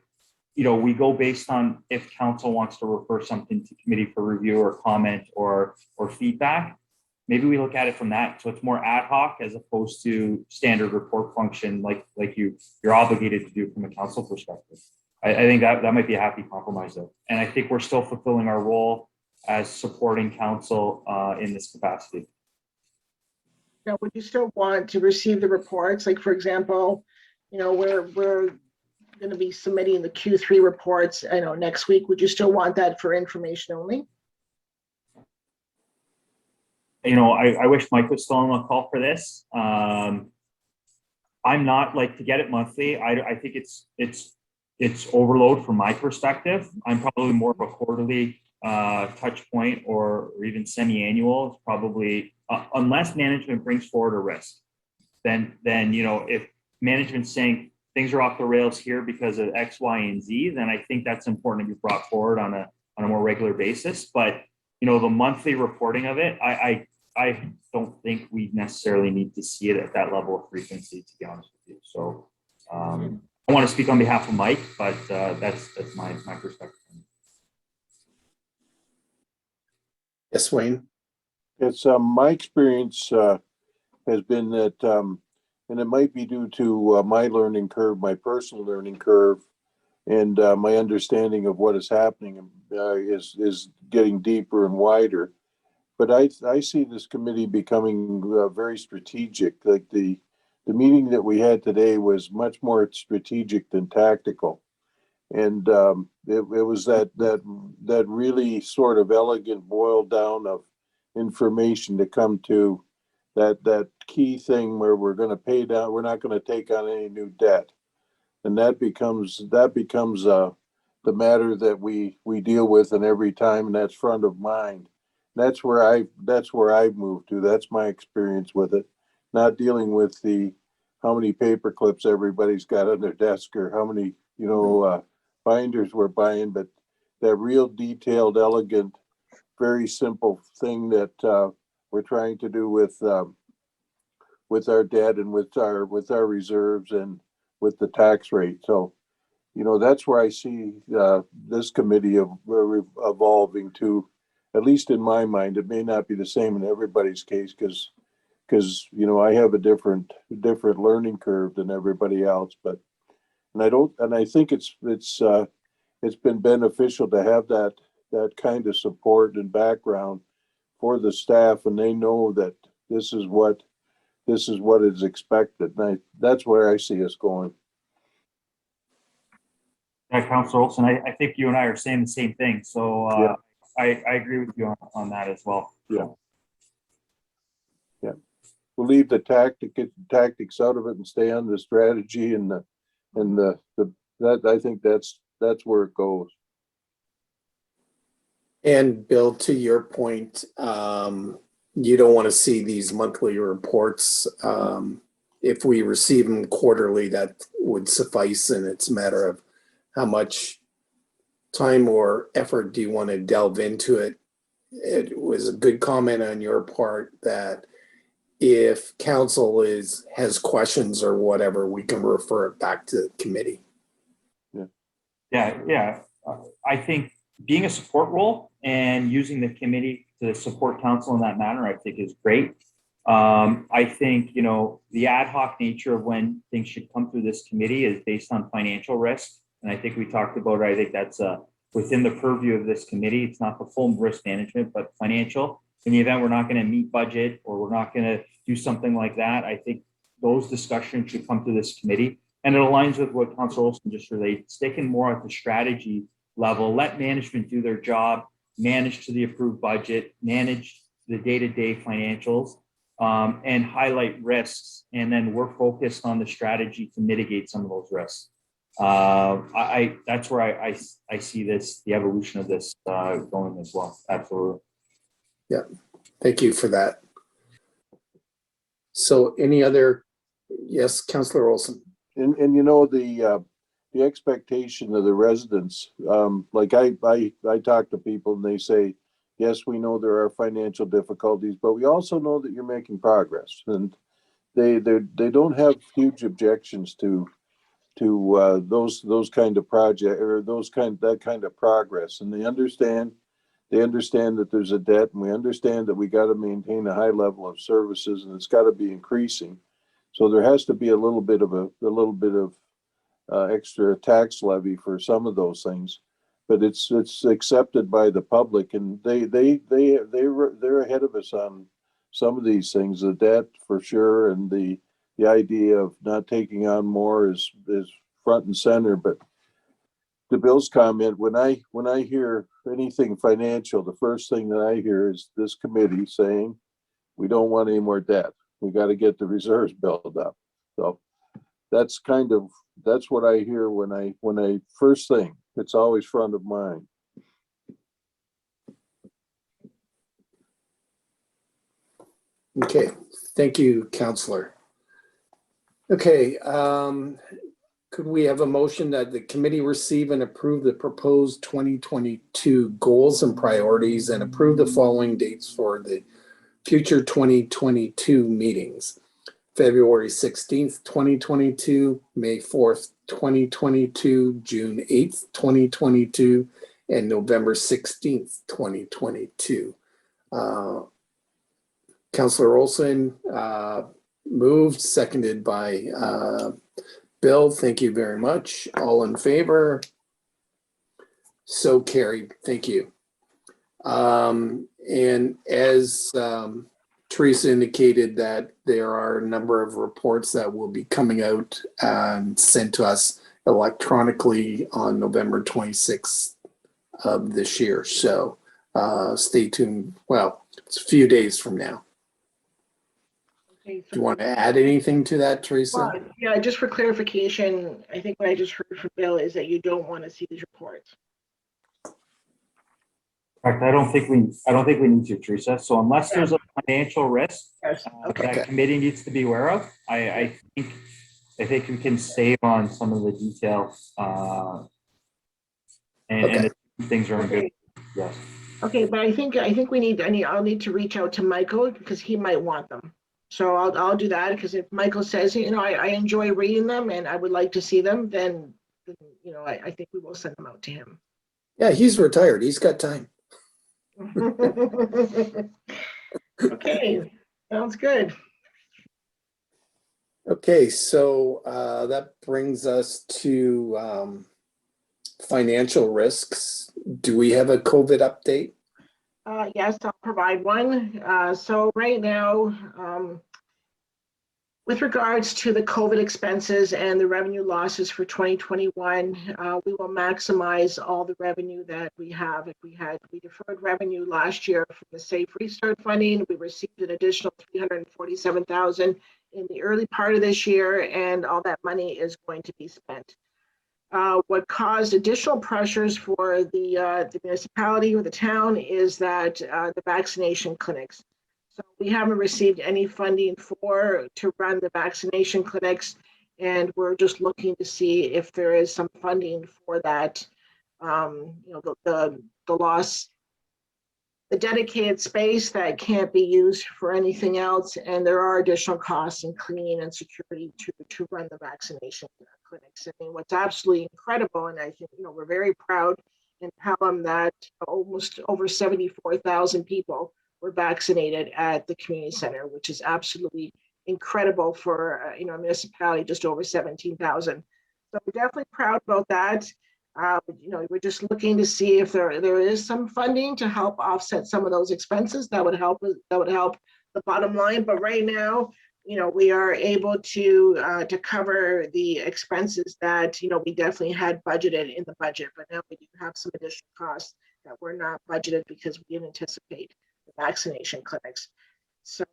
we go based on if council wants to refer something to committee for review or comment or feedback. Maybe we look at it from that, so it's more ad hoc as opposed to standard report function like you're obligated to do from a council perspective. I think that might be a happy compromise there. And I think we're still fulfilling our role as supporting council in this capacity. Now, would you still want to receive the reports? Like, for example, we're going to be submitting the Q3 reports, next week. Would you still want that for information only? I wish Mike was still on the call for this. I'm not like to get it monthly. I think it's overload from my perspective. I'm probably more of a quarterly touch point or even semi-annual. It's probably unless management brings forward a risk, then if management's saying things are off the rails here because of X, Y, and Z, then I think that's important to be brought forward on a more regular basis. But the monthly reporting of it, I don't think we necessarily need to see it at that level of frequency, to be honest with you. So I want to speak on behalf of Mike, but that's my perspective. Yes, Wayne. It's my experience has been that, and it might be due to my learning curve, my personal learning curve, and my understanding of what is happening is getting deeper and wider. But I see this committee becoming very strategic. Like the meeting that we had today was much more strategic than tactical, and it was that really sort of elegant boil down of information to come to that key thing where we're going to pay down. We're not going to take on any new debt, and that becomes the matter that we deal with in every time, and that's front of mind. That's where I've moved to. That's my experience with it. Not dealing with how many paper clips everybody's got on their desk or how many binders we're buying, but that real detailed, elegant, very simple thing that we're trying to do with our debt and with our reserves and with the tax rate. So, that's where I see this committee evolving to. At least in my mind, it may not be the same in everybody's case because I have a different learning curve than everybody else. But I think it's been beneficial to have that kind of support and background for the staff, and they know that this is what is expected. And that's where I see us going. Yeah, Councilor Olson, I think you and I are saying the same thing. So Yeah. I agree with you on that as well. Yeah. We'll leave the tactics out of it and stay on the strategy and that I think that's where it goes. And Bill, to your point, you don't want to see these monthly reports. If we receive them quarterly, that would suffice, and it's a matter of how much time or effort do you want to delve into it. It was a good comment on your part that if council has questions or whatever, we can refer it back to the committee. Yeah. I think being a support role and using the committee to support council in that manner, I think is great. I think, the ad hoc nature of when things should come through this committee is based on financial risk. And I think we talked about it. I think that's within the purview of this committee. It's not the full risk management, but financial. In the event we're not going to meet budget or we're not going to do something like that, I think those discussions should come to this committee. And it aligns with what Councilor Olson just related, sticking more at the strategy level, let management do their job, manage to the approved budget, manage the day-to-day financials, and highlight risks. And then we're focused on the strategy to mitigate some of those risks. That's where I see the evolution of this going as well. Absolutely. Yeah, thank you for that. So any other, yes, Councillor Olson. And the expectation of the residents, like I talk to people and they say, yes, we know there are financial difficulties, but we also know that you're making progress, and they don't have huge objections to those kind of project or that kind of progress, and they understand that there's a debt, and we understand that we got to maintain a high level of services, and it's got to be increasing. So there has to be a little bit of extra tax levy for some of those things. But it's accepted by the public, and they're ahead of us on some of these things. The debt for sure, and the idea of not taking on more is front and center. But to Bill's comment, when I hear anything financial, the first thing that I hear is this committee saying we don't want any more debt. We got to get the reserves built up. So that's what I hear when I first thing. It's always front of mind. Okay, thank you, Counselor. Okay, could we have a motion that the committee receive and approve the proposed 2022 goals and priorities and approve the following dates for the future 2022 meetings? February 16th, 2022, May 4th, 2022, June 8th, 2022, and November 16th, 2022. Councillor Olson moved, seconded by Bill. Thank you very much. All in favor? So carried. Thank you. And as Teresa indicated, that there are a number of reports that will be coming out and sent to us electronically on November 26th of this year. So stay tuned. Well, it's a few days from now. Okay, Do you want to add anything to that, Teresa? well, yeah, just for clarification, I think what I just heard from Bill is that you don't want to see these reports. Correct. I don't think we need to, Teresa. So unless there's a financial risk Yes, okay. that committee needs to be aware of, I think we can save on some of the detail. And things are in good. Yes. Okay, but I think I'll need to reach out to Michael because he might want them. So I'll do that, because if Michael says, I enjoy reading them and I would like to see them, then I think we will send them out to him. Yeah, he's retired. He's got time. Okay, sounds good. Okay, so that brings us to financial risks. Do we have a COVID update? Yes, I'll provide one. So right now, with regards to the COVID expenses and the revenue losses for 2021, we will maximize all the revenue that we have. If we deferred revenue last year from the Safe Restart funding, we received an additional $347,000 in the early part of this year, and all that money is going to be spent. What caused additional pressures for the municipality or the town is that the vaccination clinics. So we haven't received any funding to run the vaccination clinics, and we're just looking to see if there is some funding for that. The loss, the dedicated space that can't be used for anything else, and there are additional costs in cleaning and security to run the vaccination clinics. I mean, what's absolutely incredible, and I think we're very proud in Pelham that almost over 74,000 people were vaccinated at the community center, which is absolutely incredible for a municipality just over 17,000. So we're definitely proud about that. We're just looking to see if there is some funding to help offset some of those expenses. That would help the bottom line. But right now, we are able to cover the expenses that we definitely had budgeted in the budget. But now we do have some additional costs that were not budgeted because we didn't anticipate the vaccination clinics. So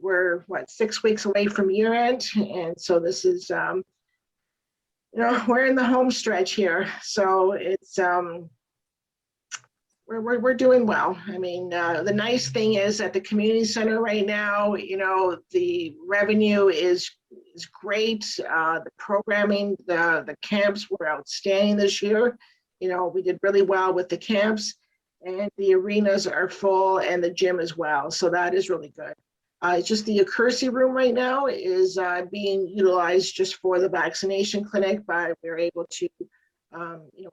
we're 6 weeks away from year end, and so this is we're in the home stretch here. So it's we're doing well. I mean, the nice thing is at the community center right now, the revenue is great. The programming, the camps were outstanding this year. We did really well with the camps, and the arenas are full, and the gym as well. So that is really good. It's just the Accuracy room right now is being utilized just for the vaccination clinic, but we're able to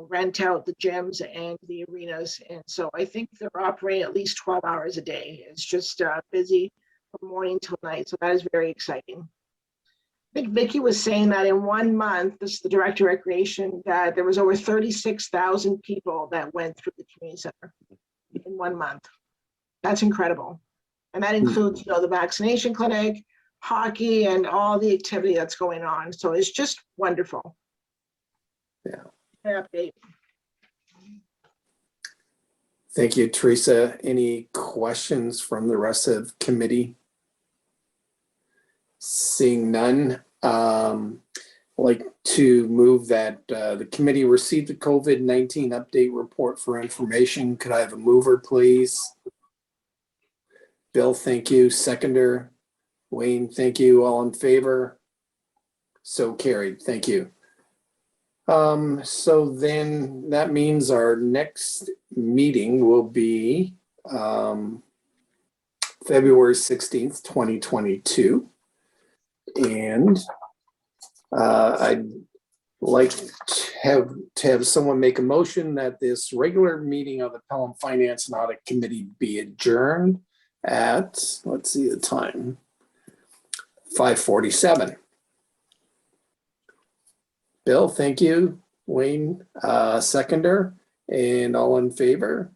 rent out the gyms and the arenas. And so I think they're operating at least 12 hours a day. It's just busy from morning till night. So that is very exciting. think Vicky was saying that in 1 month, this is the Director of Recreation, that there was over 36,000 people that went through the community center in 1 month. That's incredible. And that includes, the vaccination clinic, hockey, and all the activity that's going on. So it's just wonderful. Yeah. Update. Thank you, Teresa. Any questions from the rest of committee? Seeing none, I'd like to move that the committee received the COVID-19 update report for information. Could I have a mover, please? Bill, thank you. Seconder. Wayne, thank you. All in favor? So carried. Thank you. So then that means our next meeting will be February 16th, 2022. And I'd like to have someone make a motion that this regular meeting of the Pelham Finance and Audit Committee be adjourned at, let's see the time, 5:47. Bill, thank you. Wayne, seconder, and all in favor?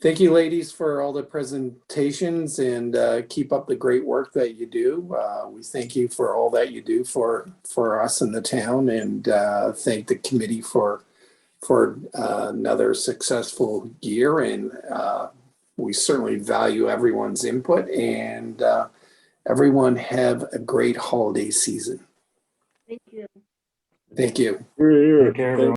Thank you, ladies, for all the presentations, and keep up the great work that you do. We thank you for all that you do for us in the town, and thank the committee for another successful year. And we certainly value everyone's input, and everyone have a great holiday season. Thank you. Thank you. We're here. Take care, everyone.